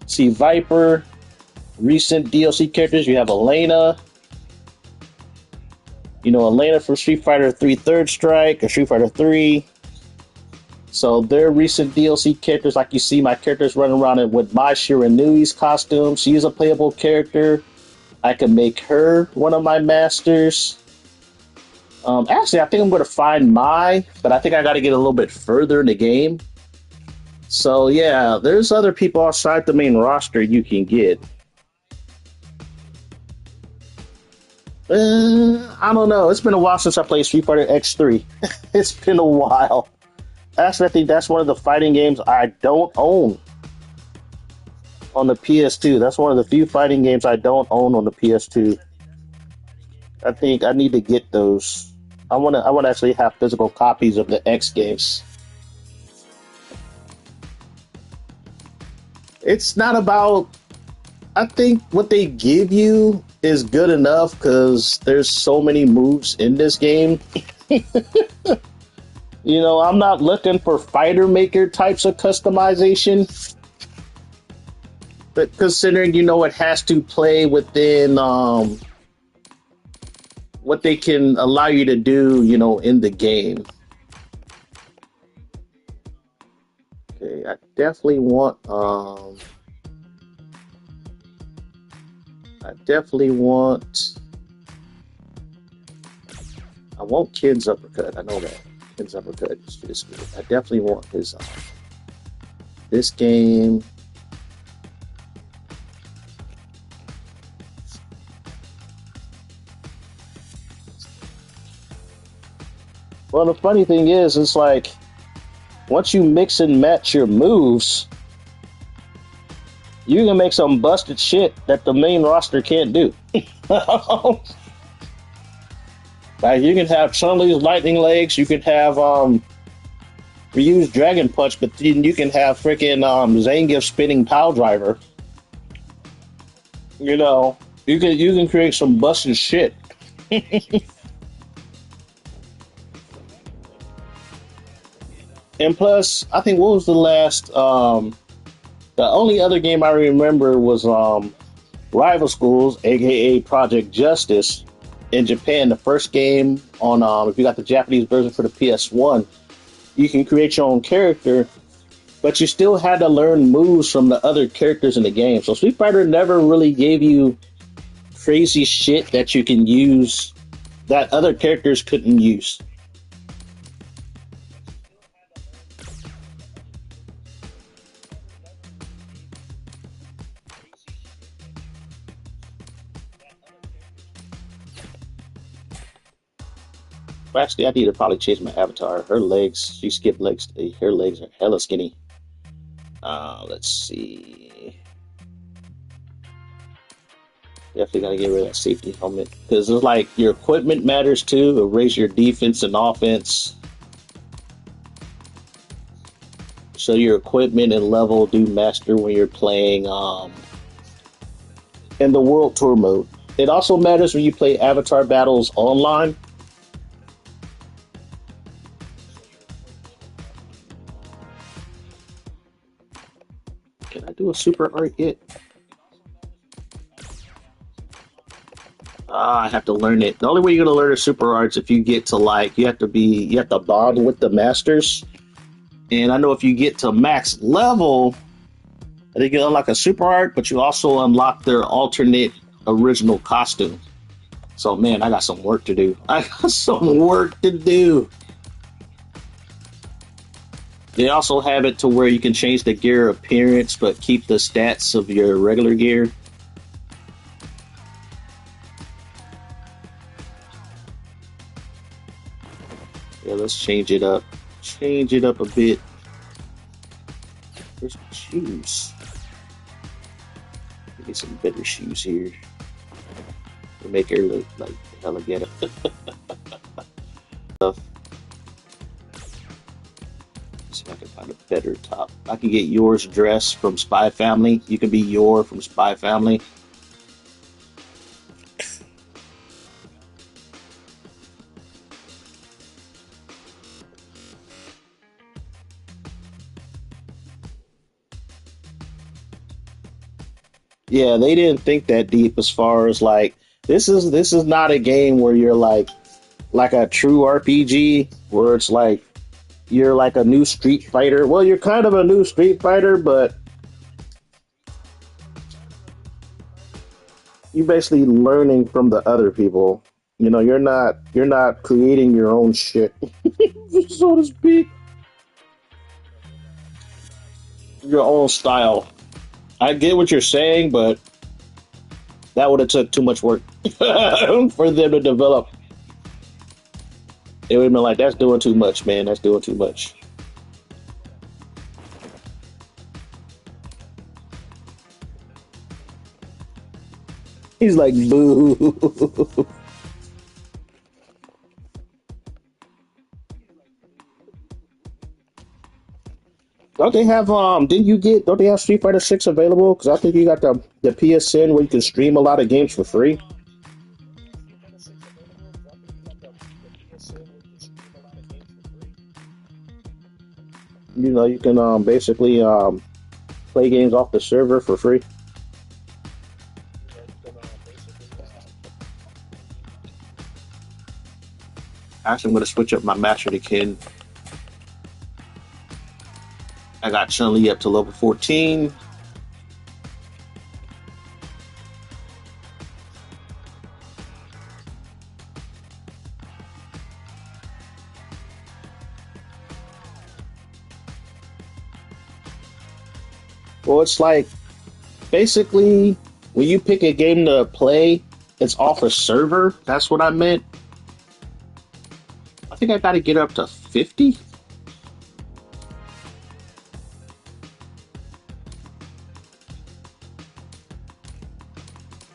see Viper, recent DLC characters. You have Elena. You know, Elena from Street Fighter 3 Third Strike or Street Fighter 3. So their recent DLC characters, like you see my characters running around with my Shiranui's costume. She's a playable character. I can make her one of my masters. Actually, I think I'm going to find Mai, but I think I got to get a little bit further in the game. So yeah, there's other people outside the main roster you can get. I don't know. It's been a while since I played Street Fighter X3. It's been a while. Actually, I think that's one of the fighting games I don't own on the PS2. That's one of the few fighting games I don't own on the PS2. I think I need to get those. I want to actually have physical copies of the X games. It's not about. I think what they give you is good enough because there's so many moves in this game. You know, I'm not looking for fighter maker types of customization. But considering, you know, it has to play within what they can allow you to do, you know, in the game. Okay, I definitely want I want Ken's uppercut. I know that. Ken's uppercut is good. I definitely want his this game. Well, the funny thing is, it's like once you mix and match your moves, you can make some busted shit that the main roster can't do. Like you can have Chun-Li's lightning legs, you can have Ryu's dragon punch, but then you can have freaking Zangief spinning pile driver. You know, you can create some busted shit. And plus, I think what was the last the only other game I remember was Rival Schools, aka Project Justice, in Japan. The first game on if you got the Japanese version for the PS1, you can create your own character, but you still had to learn moves from the other characters in the game. So Street Fighter never really gave you crazy shit that you can use that other characters couldn't use. Actually, I need to probably change my avatar. Her legs, she skipped legs. Her legs are hella skinny. Let's see. Definitely gotta get rid of that safety helmet because it's like your equipment matters too. It'll raise your defense and offense. So your equipment and level do matter when you're playing in the World Tour mode. It also matters when you play avatar battles online. Can I do a super art yet? I have to learn it. The only way you're gonna learn a super arts if you get to like you have to bond with the masters. And I know if you get to max level, I think you unlock a super art, but you also unlock their alternate original costume. So man, I got some work to do. I got some work to do. They also have it to where you can change the gear appearance but keep the stats of your regular gear. Yeah, let's change it up. Change it up a bit. Where's my shoes? Get some better shoes here. To make her look like hella ghetto. Stuff. See if I can find a better top. I can get yours dress from Spy Family. You can be your from Spy Family. Yeah, they didn't think that deep as far as like this is not a game where you're like a true RPG where it's like you're like a new Street Fighter. Well, you're kind of a new Street Fighter, but you're basically learning from the other people. You know, you're not creating your own shit, so to speak. Your own style. I get what you're saying, but that would have took too much work for them to develop. It would have been like, that's doing too much, man. That's doing too much. He's like, boo. Don't they have didn't you get don't they have Street Fighter 6 available? Because I think you got the PSN where you can stream a lot of games for free. You know, you can basically play games off the server for free. Actually, I'm gonna switch up my master to Ken. I got Chun Li up to level 14. Well, it's like basically when you pick a game to play, it's off a server. That's what I meant. I think I got to get up to 50.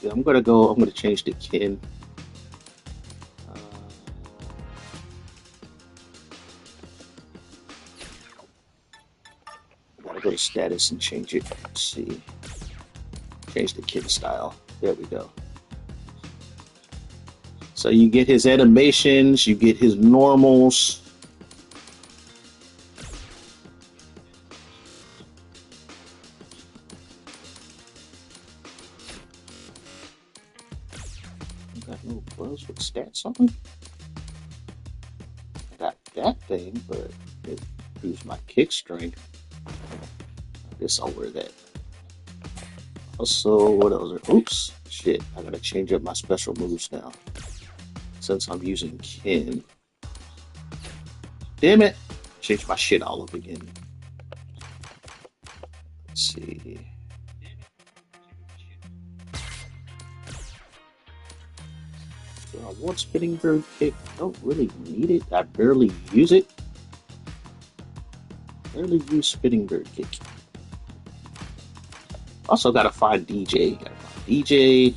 Yeah, I'm gonna go. I'm gonna change to Ken. Uh, gotta go to status and change it. Let's see. Change the Ken style. There we go. So you get his animations, you get his normals. I got no gloves with stats on them. I got that thing, but it proves my kick strength. I guess I'll wear that. Also, what else? Oops, shit! I gotta change up my special moves now since I'm using Ken. Damn it! Change my shit all up again. Let's see. Do I want spinning bird kick? Don't really need it. I barely use it. Barely use spinning bird kick. Also gotta find DJ. Gotta find DJ.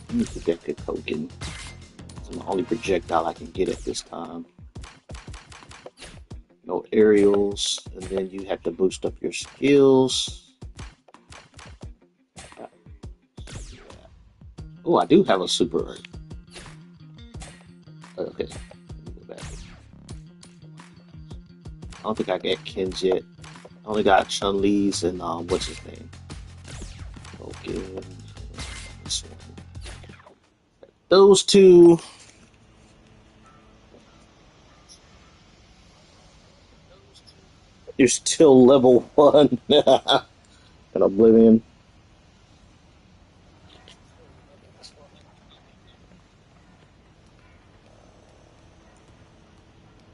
Let me get that token. It's the only projectile I can get at this time. No aerials, and then you have to boost up your skills. Oh, I do have a super. Okay, let me go back. I don't think I got Ken's yet. I only got Chun-Li's and what's his name? Okay, this one. Those two. You're still level 1 in Oblivion.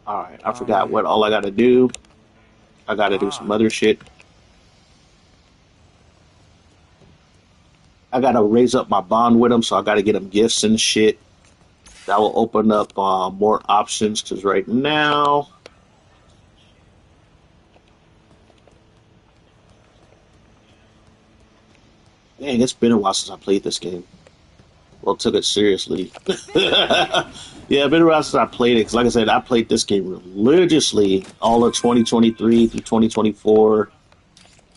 Alright, I forgot what all I gotta do. I gotta do some other shit. I gotta raise up my bond with him, so I gotta get him gifts and shit. That will open up more options, because right now... Dang, it's been a while since I played this game. Well, took it seriously. Yeah, it's been a while since I played it. Because like I said, I played this game religiously all of 2023 through 2024.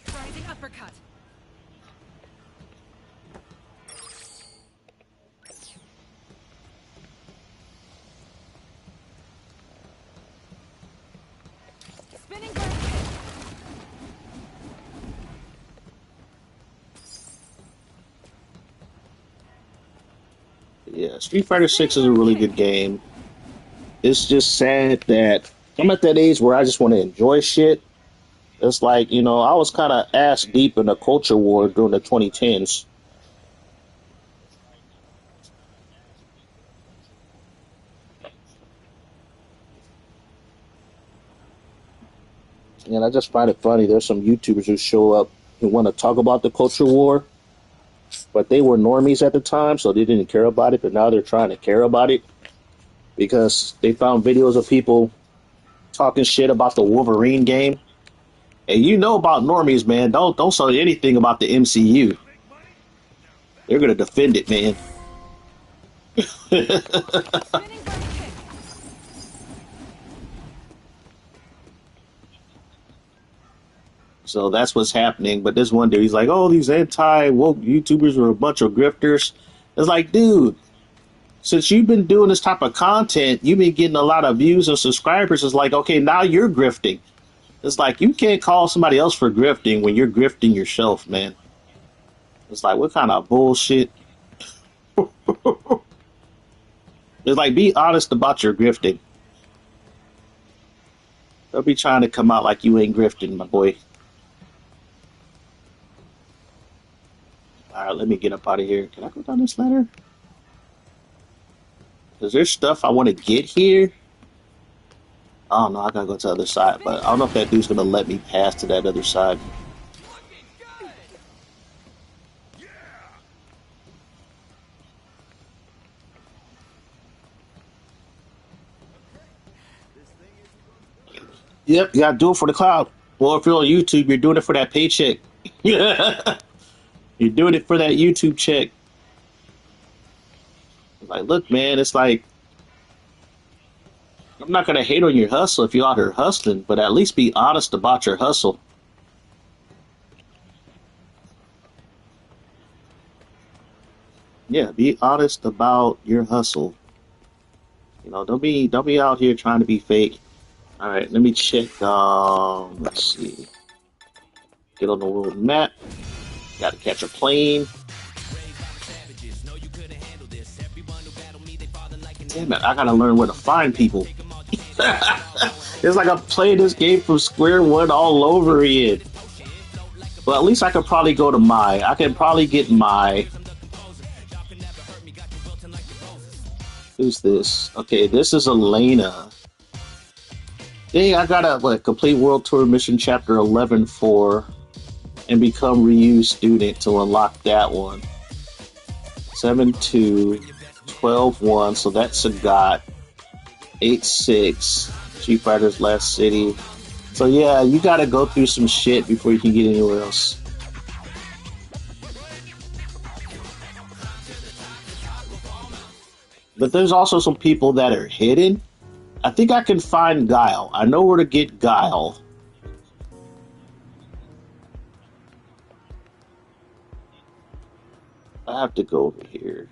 Rising uppercut. Spinning bird kick. Yeah, Street Fighter 6 is a really good game. It's just sad that I'm at that age where I just want to enjoy shit. It's like, you know, I was kind of ass deep in the culture war during the 2010s. And I just find it funny. There's some YouTubers who show up who want to talk about the culture war, but they were normies at the time, so they didn't care about it. But now they're trying to care about it because they found videos of people talking shit about the Wolverine game. And you know about normies, man. Don't say anything about the MCU. They're gonna defend it, man. Spinning bird kick. So that's what's happening. But this one dude, he's like, "Oh, these anti-woke YouTubers are a bunch of grifters." It's like, dude, since you've been doing this type of content, you've been getting a lot of views and subscribers. It's like, okay, now you're grifting. It's like you can't call somebody else for grifting when you're grifting yourself, man. It's like, what kind of bullshit? It's like, be honest about your grifting. Don't be trying to come out like you ain't grifting, my boy. All right, let me get up out of here. Can I go down this ladder? Is there stuff I want to get here? I don't know. I gotta go to the other side, but I don't know if that dude's gonna let me pass to that other side. Yep, you gotta do it for the cloud. Well, if you're on YouTube, you're doing it for that paycheck. Yeah, you're doing it for that YouTube check. Like, look, man, it's like I'm not gonna hate on your hustle if you're out here hustling, but at least be honest about your hustle. Yeah, be honest about your hustle. You know, don't be out here trying to be fake. All right, let me check. Let's see. Get on the world map. Got to catch a plane. Damn it! I gotta learn where to find people. It's like I'm playing this game from square one all over again. Well, at least I could probably go to my. I can probably get my. Who's this? Okay, this is Elena. Dang, I got a complete world tour mission chapter 11 for and become Ryu's student to unlock that one. 7-2, 12-1, so that's a got 8-6. Street Fighter's Last City. So yeah, you gotta go through some shit before you can get anywhere else. But there's also some people that are hidden. I think I can find Guile. I know where to get Guile. I have to go over here.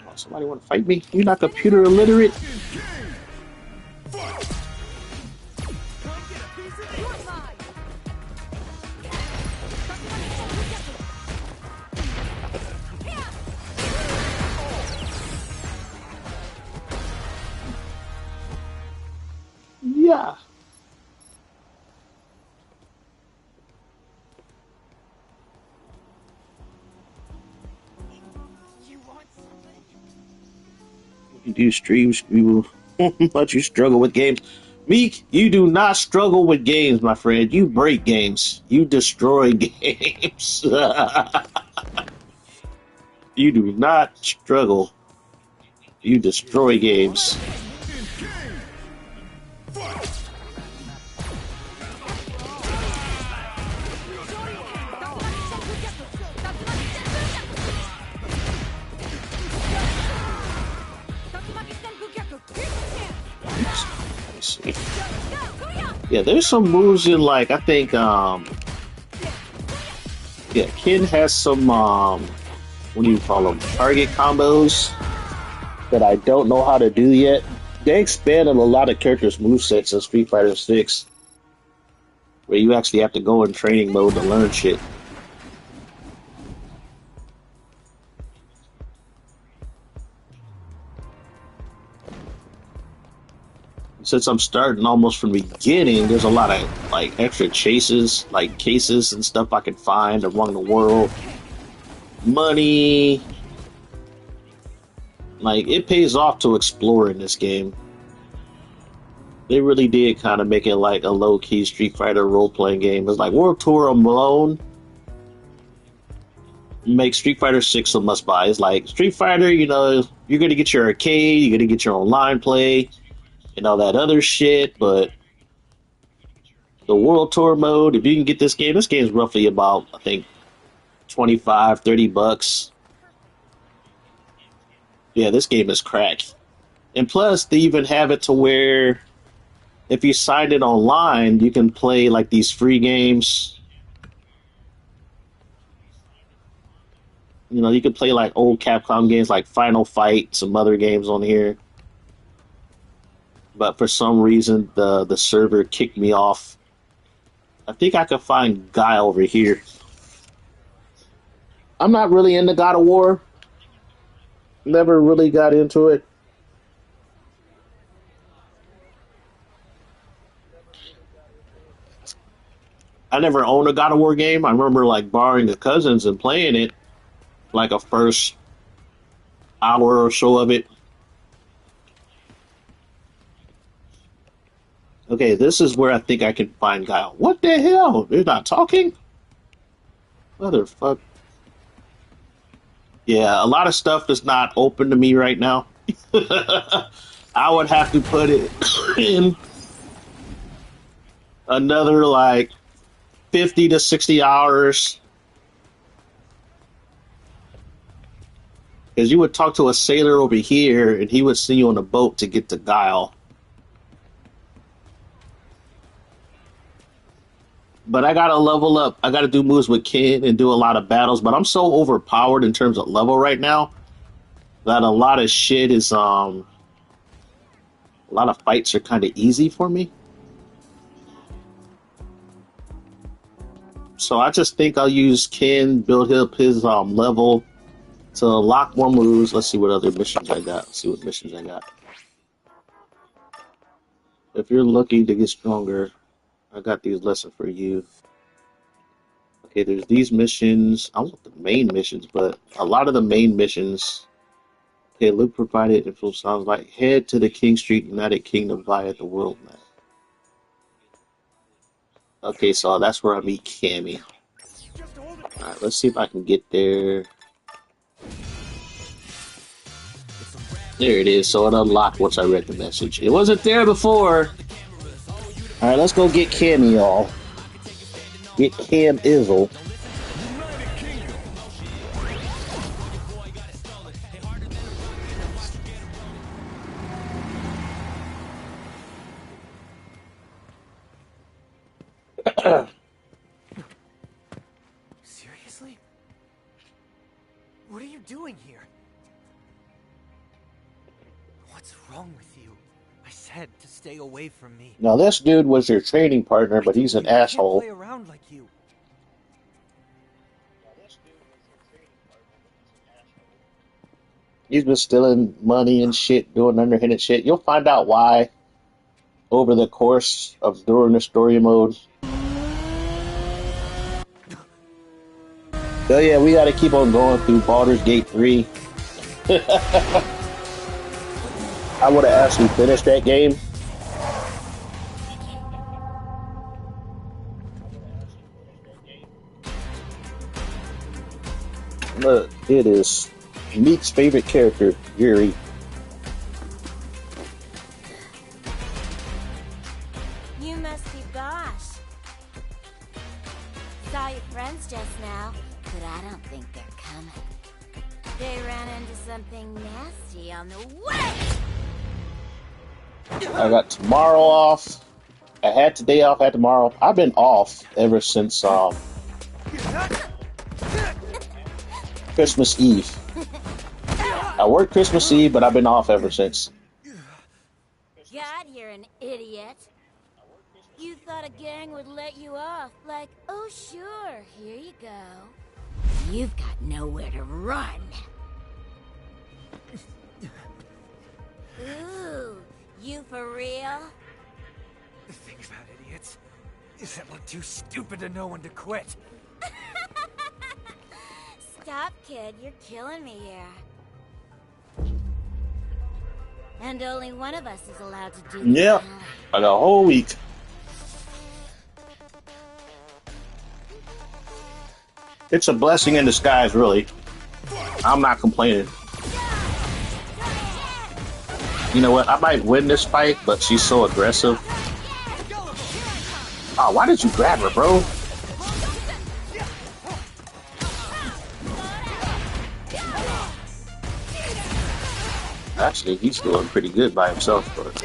Oh, somebody want to fight me? You're not computer illiterate? Yeah. You do streams, we will let you struggle with games. Meek, you do not struggle with games, my friend. You break games. You destroy games. You do not struggle. You destroy games. Yeah, there's some moves in like I think yeah, Ken has some what do you call them? Target combos that I don't know how to do yet. They expanded a lot of characters' movesets in Street Fighter 6, where you actually have to go in training mode to learn shit. Since I'm starting almost from the beginning, there's a lot of like extra chases, like cases and stuff I can find around the world. Money, like it pays off to explore in this game. They really did kind of make it like a low key Street Fighter role playing game. It's like World Tour alone makes Street Fighter 6 a must buy. It's like Street Fighter, you know, you're gonna get your arcade, you're gonna get your online play, and all that other shit, but the World Tour mode, if you can get this game is roughly about, I think, 25, $30. Yeah, this game is crack. And plus, they even have it to where if you sign it online, you can play like these free games. You know, you can play like old Capcom games like Final Fight, some other games on here. But for some reason, the server kicked me off. I think I could find Guy over here. I'm not really into God of War. Never really got into it. I never owned a God of War game. I remember like borrowing the cousins and playing it, like a first hour or so of it. Okay, this is where I think I can find Guile. What the hell? They're not talking? Motherfucker. Yeah, a lot of stuff is not open to me right now. I would have to put it in another like 50 to 60 hours. Because you would talk to a sailor over here and he would send you on a boat to get to Guile. But I gotta level up. I gotta do moves with Ken and do a lot of battles. But I'm so overpowered in terms of level right now that a lot of shit is a lot of fights are kind of easy for me. So I just think I'll use Ken, build up his level to lock more moves. Let's see what other missions I got. Let's see what missions I got. If you're looking to get stronger, I got these lessons for you. Okay, there's these missions. I want the main missions, but a lot of the main missions. Okay, Luke provided info sounds like head to the King Street United Kingdom via the world map. Okay, so that's where I meet Cammy. Alright, let's see if I can get there. There it is. So it unlocked once I read the message. It wasn't there before. Alright, let's go get Cammy, y'all. Get Cam Izzle. Seriously? What are you doing here? What's wrong with you? I said to stay away from me. Now this dude was your training partner, but he's an I can't asshole. play around like you. He's been stealing money and shit, doing underhanded shit. You'll find out why over the course of during the story mode. So yeah, we gotta keep on going through Baldur's Gate 3. I would have actually finished that game. Look, it is Meek's favorite character, Yuri. You must be Bosch. Saw your friends just now, but I don't think they're coming. They ran into something nasty on the way! I got tomorrow off. I had today off, had tomorrow. I've been off ever since Christmas Eve. I worked Christmas Eve, but I've been off ever since. God, you're an idiot. You thought a gang would let you off, like, oh sure, here you go. You've got nowhere to run. Ooh, you for real? The thing about idiots is that we're too stupid to know when to quit. Stop, kid, you're killing me here. And only one of us is allowed to do this. Yep, like a whole week. It's a blessing in disguise, really. I'm not complaining. You know what? I might win this fight, but she's so aggressive. Oh, why did you grab her, bro? Actually, he's doing pretty good by himself, but...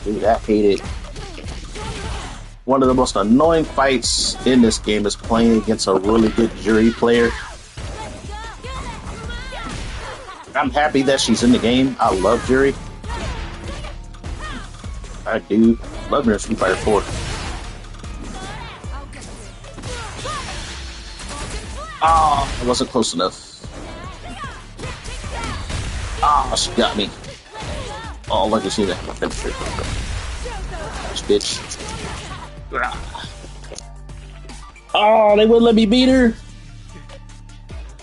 Dude, I hate it. One of the most annoying fights in this game is playing against a really good Yuri player. I'm happy that she's in the game. I love Yuri. I do. Love her in Street Fighter 4. Oh, I wasn't close enough. Oh, she got me. Oh, look, you see that. Finisher. This bitch. Oh, they wouldn't let me beat her.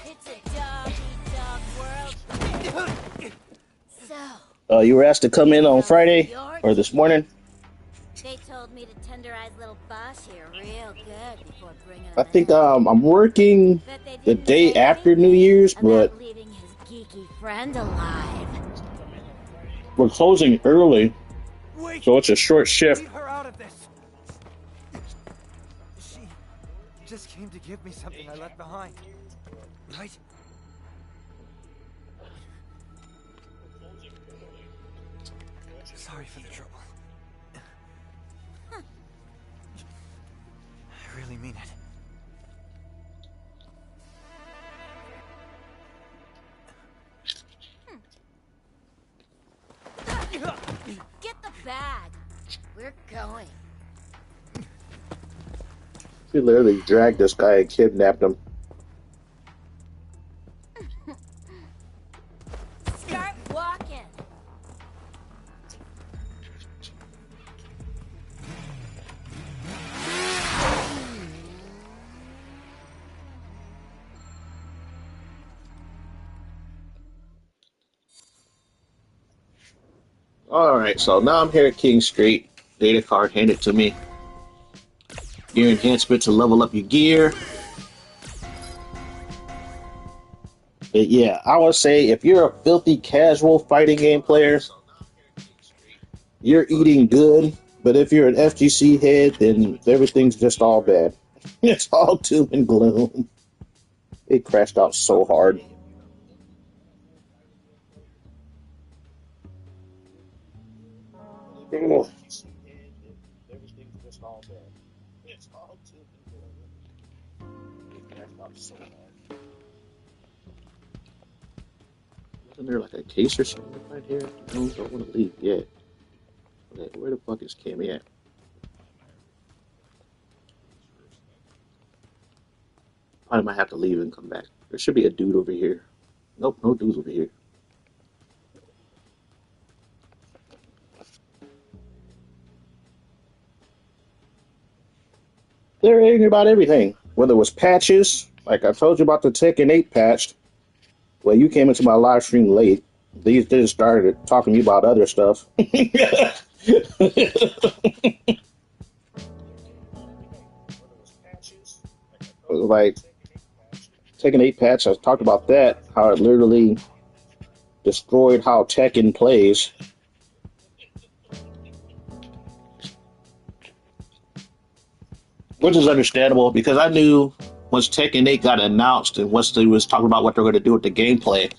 It's a dog-eat-dog world. So, You were asked to come in on Friday or this morning. they told me to tenderize little Boss here real good before bringing him I think in. I'm working Bet they the didn't day say after New Year's, anything but about leaving his geeky friend alive. we're closing early, Wait! so it's a short shift. Leave her out of this! She just came to give me something I left behind. Right? Sorry for the trouble. I really mean it. Get the bag. We're going. She literally dragged this guy and kidnapped him. Start walking. Alright, so now I'm here at King Street. Data card handed to me. Gear enhancement to level up your gear. But yeah, I would say if you're a filthy casual fighting game player, you're eating good. But if you're an FGC head, then everything's just all bad. It's all doom and gloom. It crashed out so hard. Ugh. Everything's just all bad. It's all doom and gloom. It crashed out so hard. Wasn't there like a case or something right here? No, don't want to leave yet. Okay, where the fuck is Cammy at? I might have to leave and come back. There should be a dude over here. Nope, no dudes over here. They're angry about everything. Whether it was patches, like I told you about the Tekken 8 patch. Well, you came into my live stream late. These just started talking to you about other stuff. Like Tekken 8 patch, I talked about that, how it literally destroyed how Tekken plays. Which is understandable because I knew once Tekken 8 got announced and once they was talking about what they're going to do with the gameplay,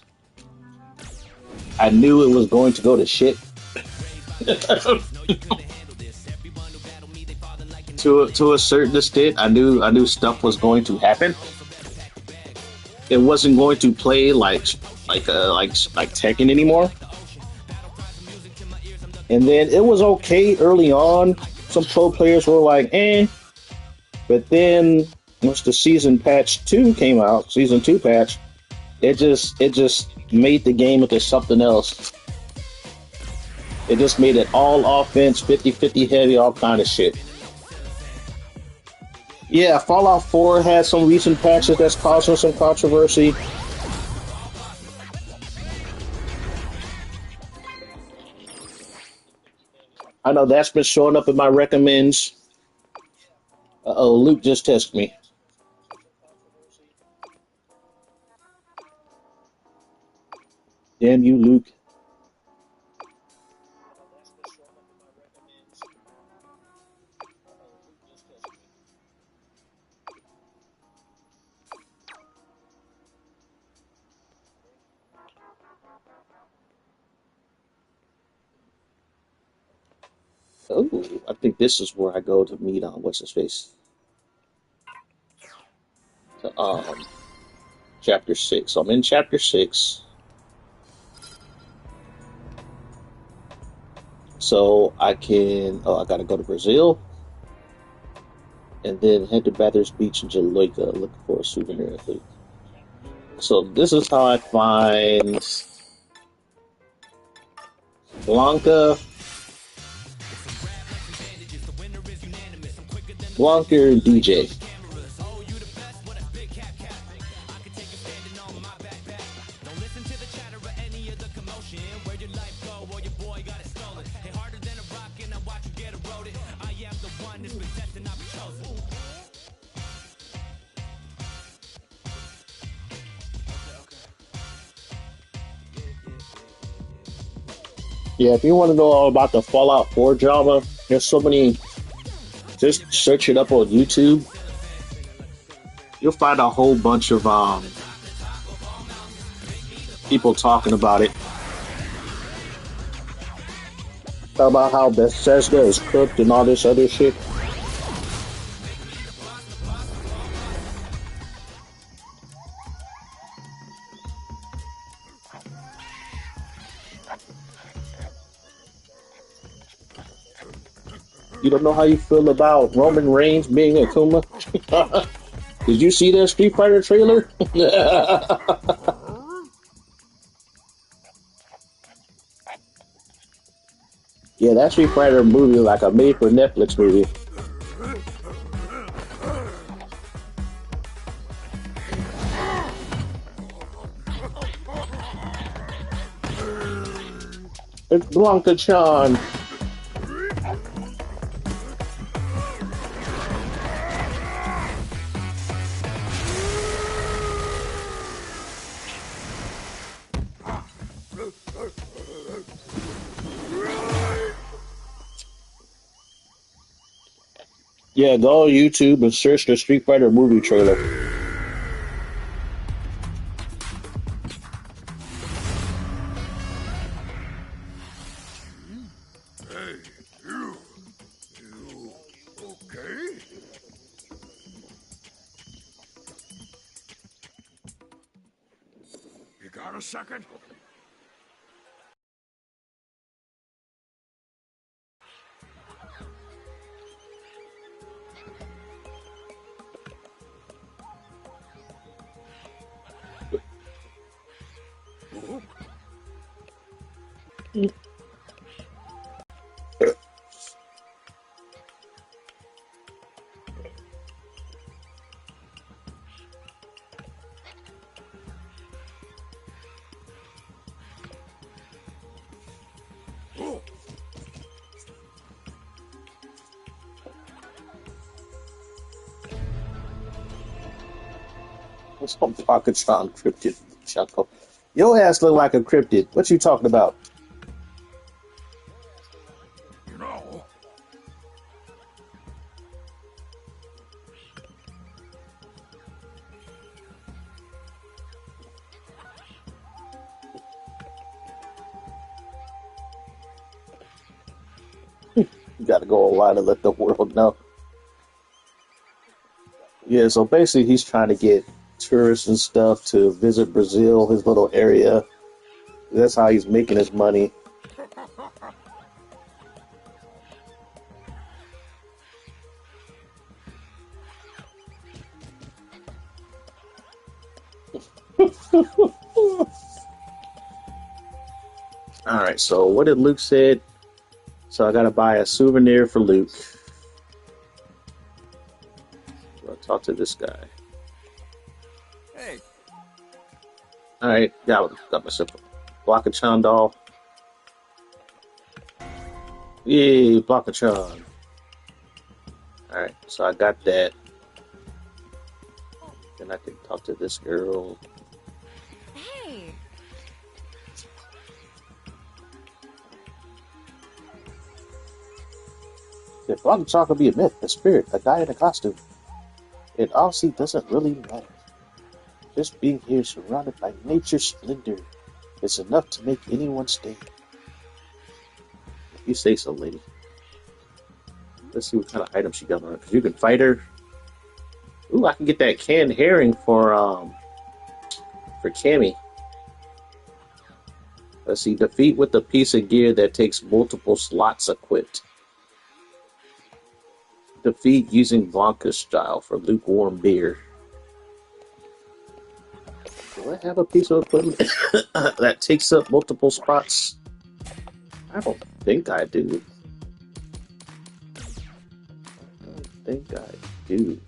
I knew it was going to go to shit. To a certain extent, I knew stuff was going to happen. It wasn't going to play like Tekken anymore. And then it was okay early on. Some pro players were like, eh. But then once the season patch 2 came out, season 2 patch, it just made the game into something else. It just made it all offense, 50-50 heavy, all kind of shit. Yeah, Fallout 4 had some recent patches that's causing some controversy. I know that's been showing up in my recommends. Uh-oh, Luke just texted me. Damn you, Luke. Oh, I think this is where I go to meet on what's his face. To, chapter 6. So I'm in chapter 6. So I can I gotta go to Brazil and then head to Bathurst Beach in Jamaica looking for a souvenir. So this is how I find Blanca and DJ. Yeah, if you want to know all about the Fallout 4 drama, there's so many. Just search it up on YouTube. You'll find a whole bunch of people talking about it. Talk about how Bethesda is cooked and all this other shit. don't know how you feel about Roman Reigns being Akuma. Did you see that Street Fighter trailer? Yeah, that Street Fighter movie was like a made for Netflix movie. It's Blanca Chan. Yeah, go on YouTube and search the Street Fighter movie trailer. Hey, you. You okay? You got a second? What's on Blanca Chan cryptid? Chuckle. Your ass look like a cryptid. What you talking about? You know, You gotta go online and let the world know. Yeah, so basically he's trying to get tourists and stuff to visit Brazil, his little area. That's how he's making his money. Alright, so what did Luke said? So I gotta buy a souvenir for Luke. I'll talk to this guy. Hey, Alright, got myself a Blanca Chan doll. Yay, Blanca Chan. Alright, so I got that. Then I can talk to this girl. Hey, If Blanca Chan could be a myth, a spirit, a guy in a costume, it honestly doesn't really matter. Just being here surrounded by nature's splendor is enough to make anyone stay. If you say so, lady. Let's see what kind of item she got on her. Because you can fight her. Ooh, I can get that canned herring for Cammy. Let's see, defeat with a piece of gear that takes multiple slots equipped. Defeat using Blanca's style for lukewarm beer. Do I have a piece of equipment that takes up multiple spots? I don't think I do. I don't think I do.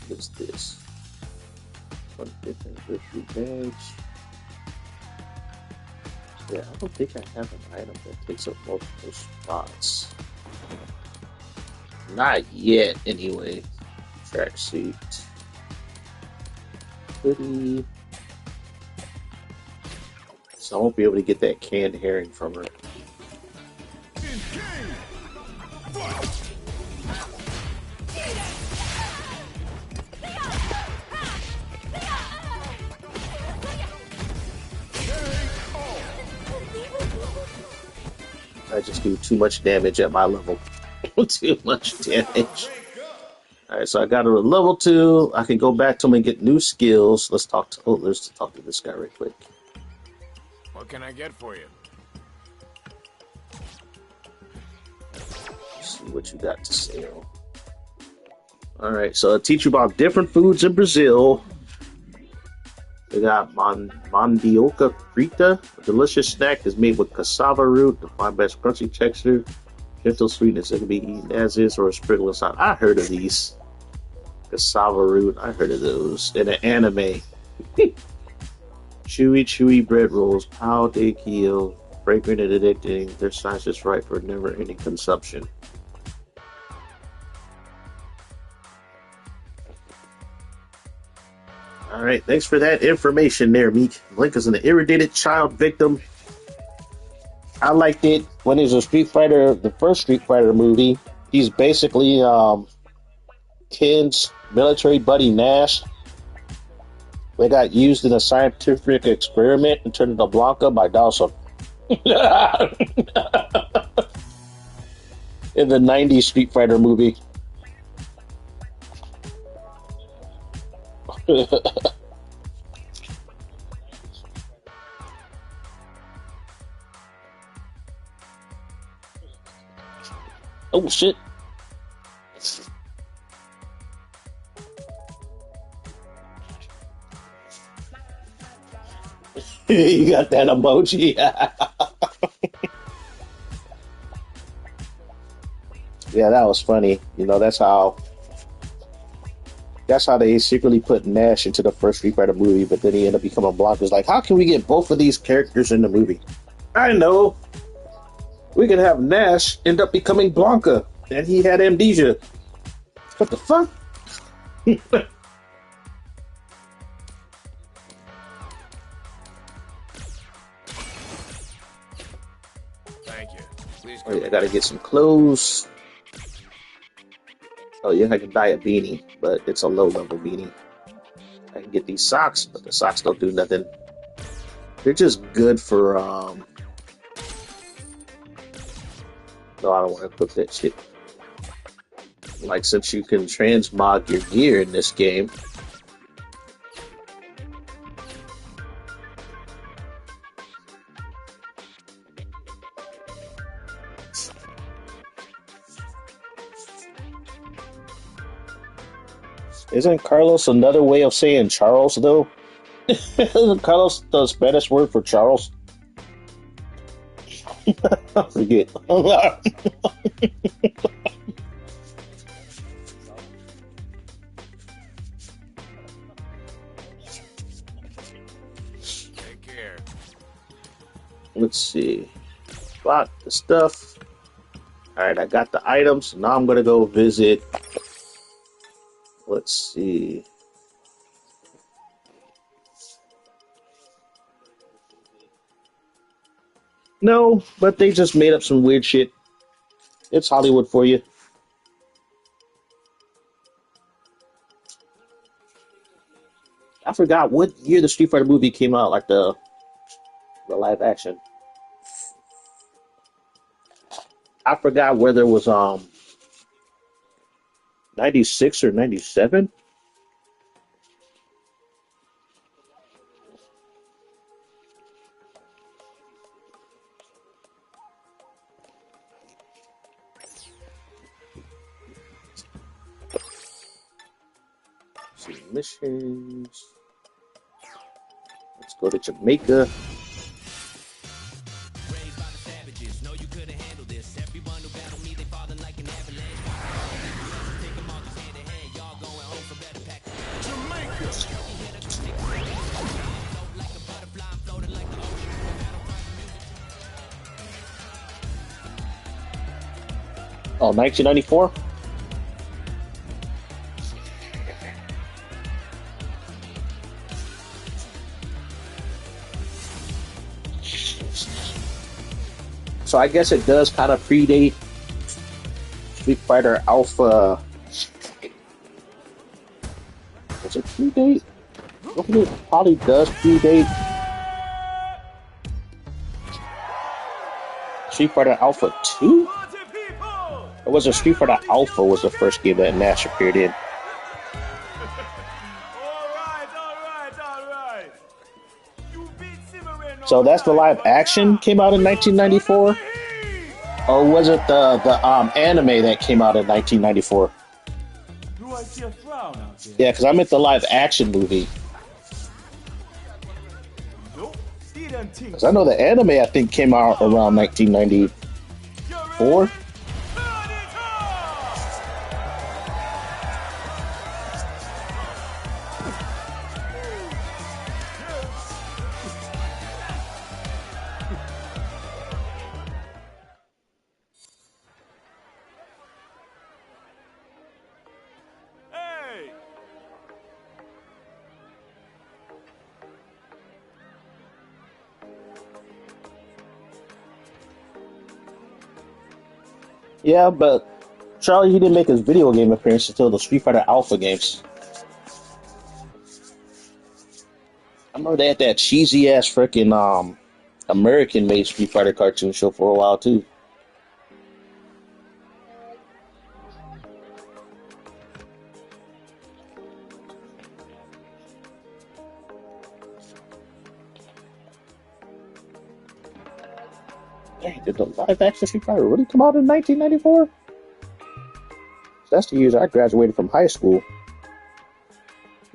What's this? 25th anniversary badge. Yeah, I don't think I have an item that takes up multiple spots. Not yet, anyway. Tracksuit. Hoodie. So I won't be able to get that canned herring from her. I just do too much damage at my level. Too much damage. All right, so I got her a level 2. I can go back to him and get new skills. Let's talk to this guy right quick. What can I get for you? Let's see what you got to sell. All right, so I'll teach you about different foods in Brazil. We got mandioca frita. A delicious snack is made with cassava root to find best crunchy texture, gentle sweetness. It can be eaten as is or sprinkled on top. I heard of these. Cassava root. I heard of those in an anime. Chewy bread rolls. Pau de quilo. Fragrant and addicting. Their size is right for never-ending consumption. All right, thanks for that information there, Meek. Link is an irritated child victim. I liked it when he was a Street Fighter, the first Street Fighter movie. He's basically Ken's military buddy Nash. They got used in a scientific experiment and turned into Blanca by Dawson. In the 90s Street Fighter movie. Oh shit. You got that emoji. Yeah, that was funny. You know, that's how they secretly put Nash into the first Street Fighter movie, but then he ended up becoming Blanca. It's like, how can we get both of these characters in the movie? I know. We could have Nash end up becoming Blanca, and he had amnesia. What the fuck? Thank you. Please Oh, yeah, I gotta get some clothes. Oh, yeah, I can buy a beanie, but it's a low-level beanie. I can get these socks, but the socks don't do nothing. They're just good for, No, I don't want to equip that shit. Like, since you can transmog your gear in this game. Isn't Carlos another way of saying Charles, though? Isn't Carlos the Spanish word for Charles? I forget. take care. Let's see. Bought the stuff. Alright, I got the items. Now I'm gonna go visit. Let's see. No, but they just made up some weird shit. It's Hollywood for you. I forgot what year the Street Fighter movie came out, like the live action. I forgot whether it was 96 or 97. See missions. Let's go to Jamaica. Oh, 1994? So I guess it does kind of predate Street Fighter Alpha. Does it predate? I think it probably does predate Street Fighter Alpha 2? It was a Street Fighter Alpha was the first game that Nash appeared in. Alright. You beat Cimarron, So that's the live action came out in 1994, or was it the anime that came out in 1994? Do I see a frown out there? Yeah, because I meant the live action movie. Nope. Didn't think. Because I know the anime I think came out around 1994. Hey! Yeah, but Charlie, he didn't make his video game appearance until the Street Fighter Alpha games. I remember they had that cheesy ass freaking American made Street Fighter cartoon show for a while too. Dang, did the live action Street Fighter really come out in 1994? That's the years I graduated from high school.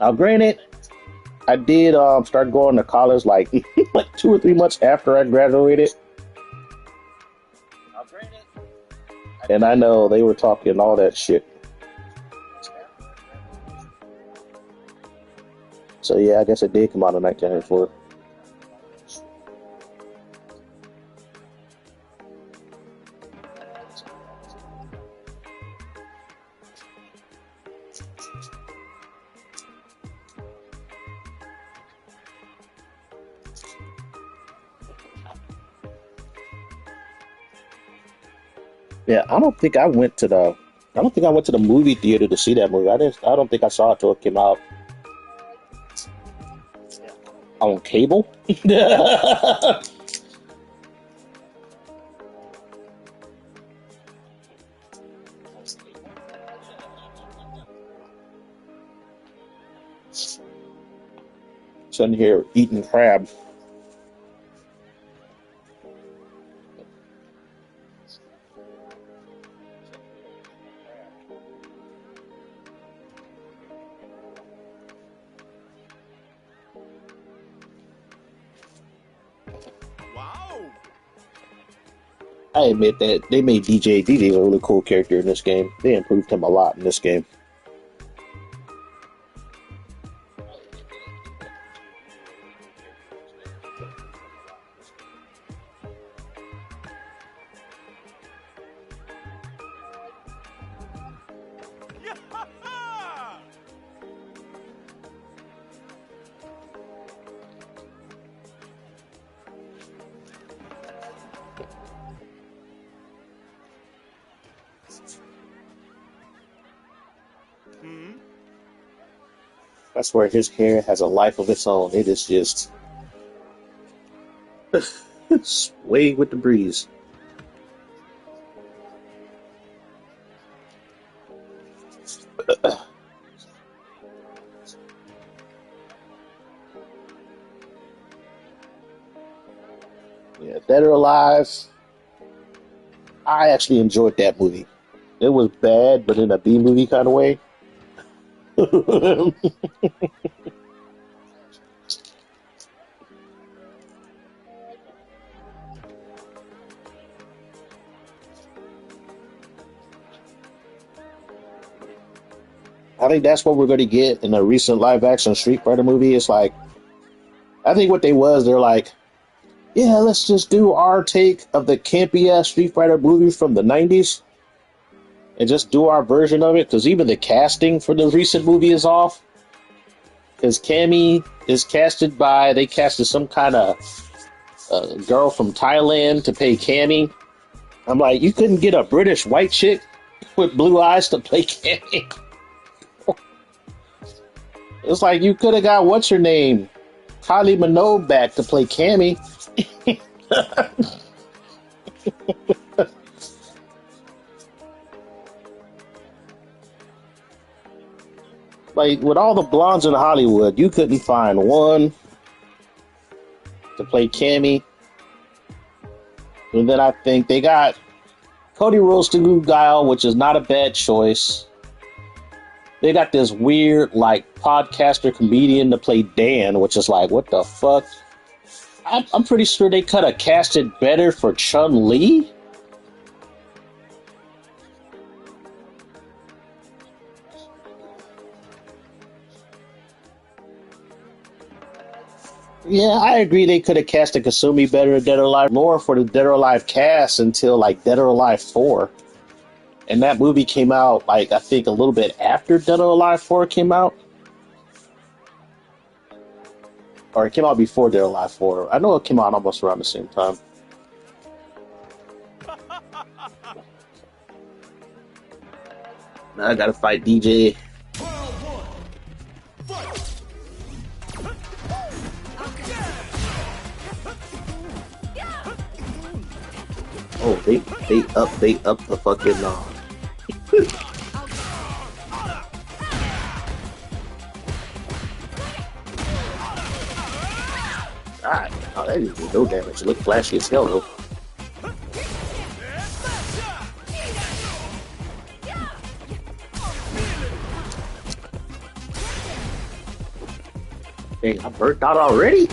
Now, granted, I did start going to college like like 2 or 3 months after I graduated. And I know they were talking all that shit. So yeah, I guess it did come out in 1994. Yeah, I don't think I went to the movie theater to see that movie. I don't think I saw it till it came out on cable. Sitting here eating crab. Wow! I admit that they made DJ a really cool character in this game. They improved him a lot in this game. Yeah! That's where his hair has a life of its own. It is just sway with the breeze. Yeah, Dead or Alive. I actually enjoyed that movie. It was bad, but in a B movie kind of way. I think that's what we're going to get in a recent live action Street Fighter movie. It's like, I think what they're like, yeah, let's just do our take of the campy ass Street Fighter movie from the 90s and just do our version of it. Because even the casting for the recent movie is off. Because Cammy is they casted some kind of girl from Thailand to play Cammy. I'm like, you couldn't get a British white chick with blue eyes to play Cammy. It's like you could have got what's her name, Kylie Minogue back to play Cammy. Like with all the blondes in Hollywood, you couldn't find one to play Cammy. And then I think they got Cody Rhodes to do Guile, which is not a bad choice. They got this weird, like, podcaster comedian to play Dan, which is like, what the fuck? I'm pretty sure they could have casted better for Chun-Li. Yeah, I agree they could have casted Kasumi better in Dead or Alive. More for the Dead or Alive cast until, like, Dead or Alive 4. And that movie came out, like, I think a little bit after Dead or Alive 4 came out. Or it came out before Dead or Alive 4. I know it came out almost around the same time. Now I gotta fight DJ. Oh, they up the fucking God, oh, that didn't do no damage. It looked flashy as hell though. Dang, I burnt out already?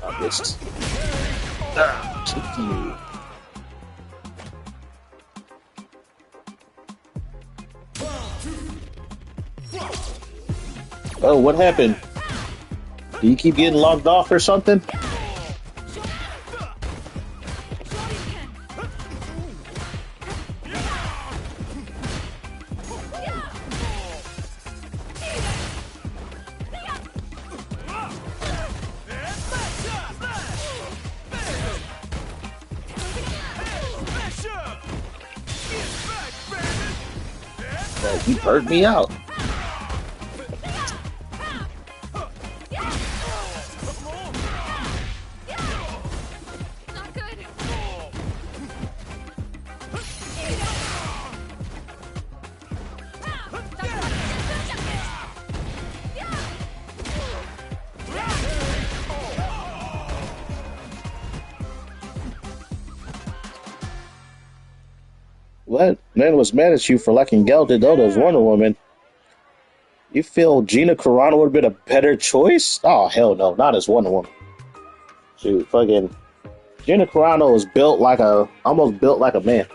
I missed. Oh, what happened? Do you keep getting logged off or something? He burnt me out. What? Man was mad at you for liking Gal Gadot as Wonder Woman. You feel Gina Carano would have been a better choice? Oh, hell no. Not as Wonder Woman. Shoot, fucking... Gina Carano is almost built like a man.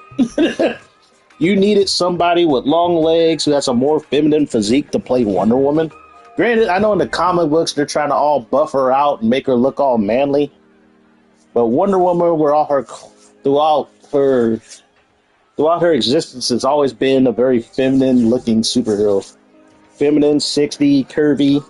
You needed somebody with long legs who has a more feminine physique to play Wonder Woman. Granted, I know in the comic books they're trying to all buff her out and make her look all manly. But Wonder Woman, throughout her existence, has always been a very feminine-looking superhero. Feminine, 60, curvy.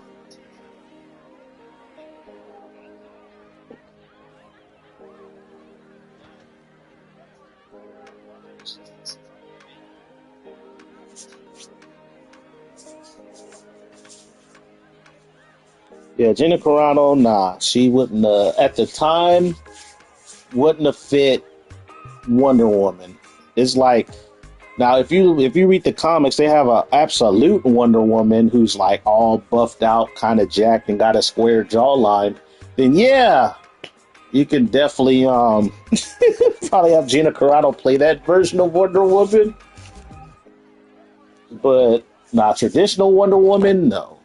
Yeah, Gina Carano, nah, she wouldn't, at the time, wouldn't have fit Wonder Woman. It's like, now if you read the comics, they have a absolute Wonder Woman who's like all buffed out, kind of jacked, and got a square jawline. Then yeah, you can definitely probably have Gina Carano play that version of Wonder Woman. But not traditional Wonder Woman, no.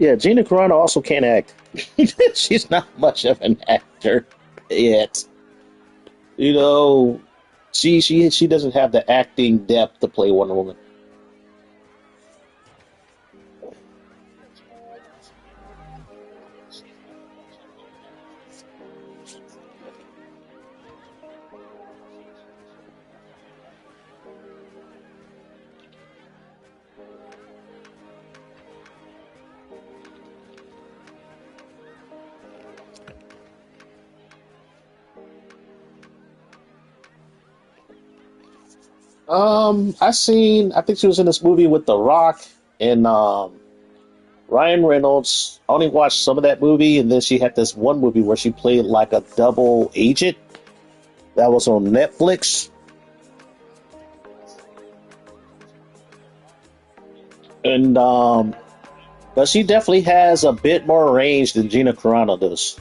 Yeah, Gina Carano also can't act. She's not much of an actor. yet. You know, she doesn't have the acting depth to play Wonder Woman. I think she was in this movie with The Rock and Ryan Reynolds. I only watched some of that movie, and then she had this one movie where she played like a double agent that was on Netflix. And but she definitely has a bit more range than Gina Carano does.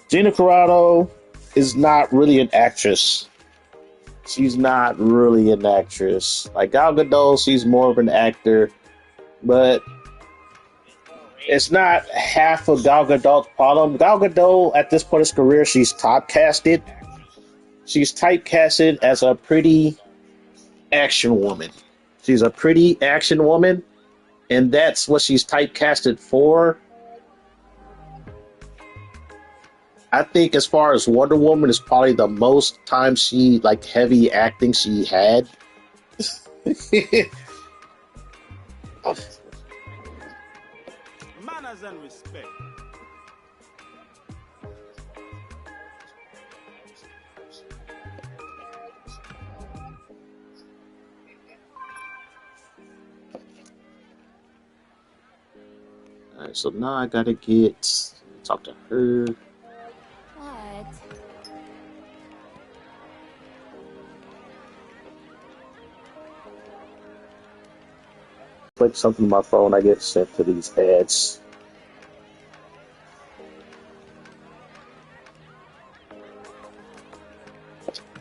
Gina Carano is not really an actress. She's not really an actress. Like Gal Gadot, she's more of an actor, but it's not half of Gal Gadot's problem. Gal Gadot, at this point in her career, she's typecasted. She's typecasted as a pretty action woman. She's a pretty action woman, and that's what she's typecasted for. I think as far as Wonder Woman is probably the most time she like heavy acting she had. Manners and respect. Alright, so now I gotta talk to her. What? Click something on my phone, I get sent to these ads.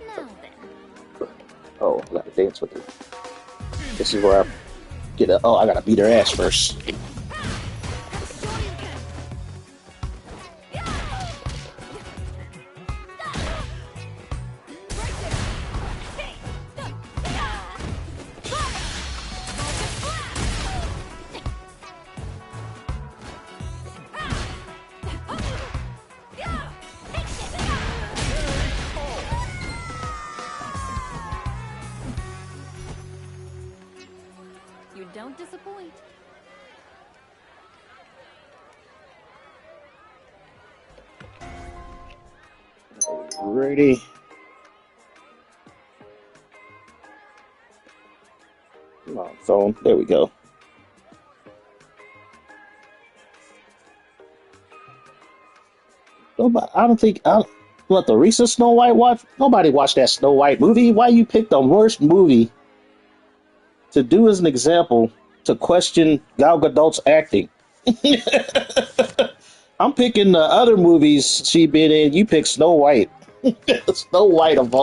Now then. Oh, I gotta dance with her. This is where I I gotta beat her ass first. You don't disappoint. Ready. Come on, phone. There we go. I don't think. What, the recent Snow White watch? Nobody watched that Snow White movie. Why you pick the worst movie to do as an example to question Gal Gadot's acting? I'm picking the other movies she been in. You pick Snow White. Snow White of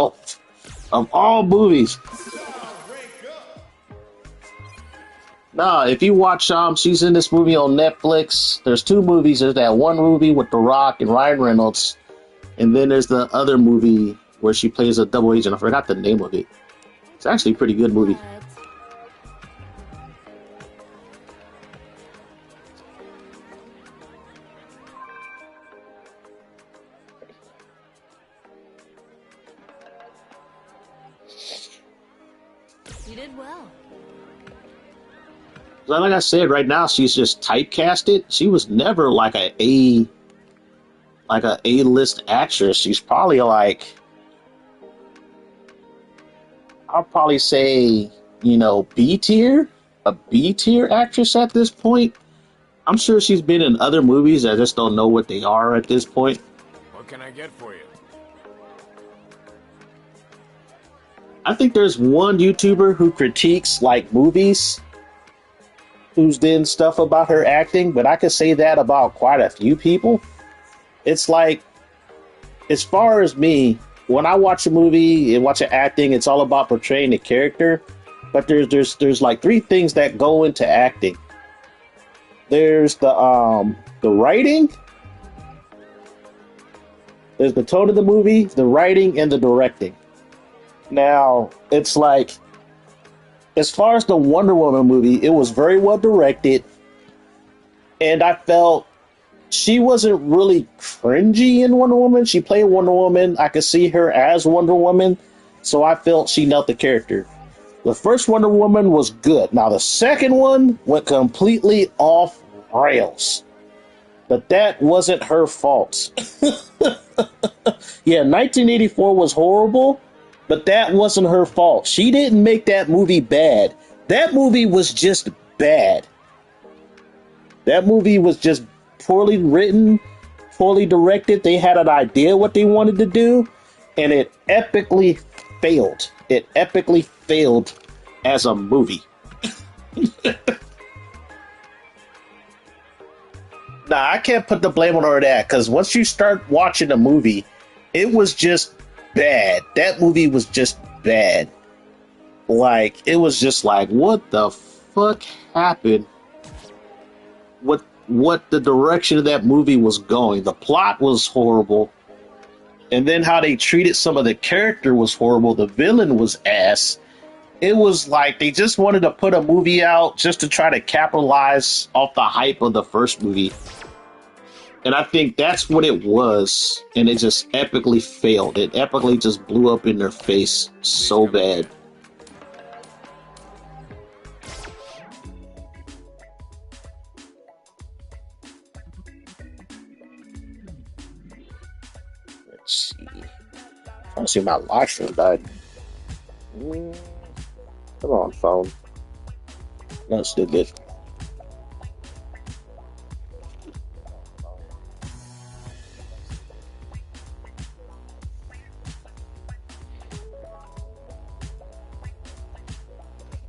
all movies. Nah, if you watch she's in this movie on Netflix. There's two movies. There's that one movie with The Rock and Ryan Reynolds, and then there's the other movie where she plays a double agent. I forgot the name of it. It's actually a pretty good movie. What? You did well. Like I said, right now she's just typecasted. She was never like a A-list actress. She's probably like, I'll probably say, B tier, a B tier actress at this point. I'm sure she's been in other movies. I just don't know what they are at this point. What can I get for you? I think there's one YouTuber who critiques like movies, who's done stuff about her acting, but I could say that about quite a few people. It's like, as far as me, when I watch a movie and watch an acting, it's all about portraying the character. But there's like three things that go into acting. There's the writing, There's the tone of the movie, the writing, and the directing. Now, it's like, as far as the Wonder Woman movie, it was very well directed, and I felt she wasn't really cringy in Wonder Woman. She played Wonder Woman. I could see her as Wonder Woman, so I felt she knelt the character. The first Wonder Woman was good. Now, the second one went completely off rails, but that wasn't her fault. Yeah, 1984 was horrible, but that wasn't her fault. She didn't make that movie bad. That movie was just bad. That movie was just poorly written, poorly directed. They had an idea what they wanted to do, and it epically failed. It epically failed as a movie. Nah, I can't put the blame on her for that, because once you start watching the movie, it was just bad. That movie was just bad. Like, it was just like, what the fuck happened? What the direction of that movie was going. The plot was horrible. And then how they treated some of the character was horrible. The villain was ass. It was like they just wanted to put a movie out just to try to capitalize off the hype of the first movie. And I think that's what it was. And it just epically failed. It epically just blew up in their face so bad. Let's see. I'm trying to see if my live stream died. Come on, phone. No, it's still good.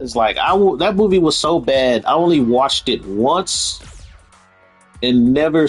It's like that movie was so bad. I only watched it once and never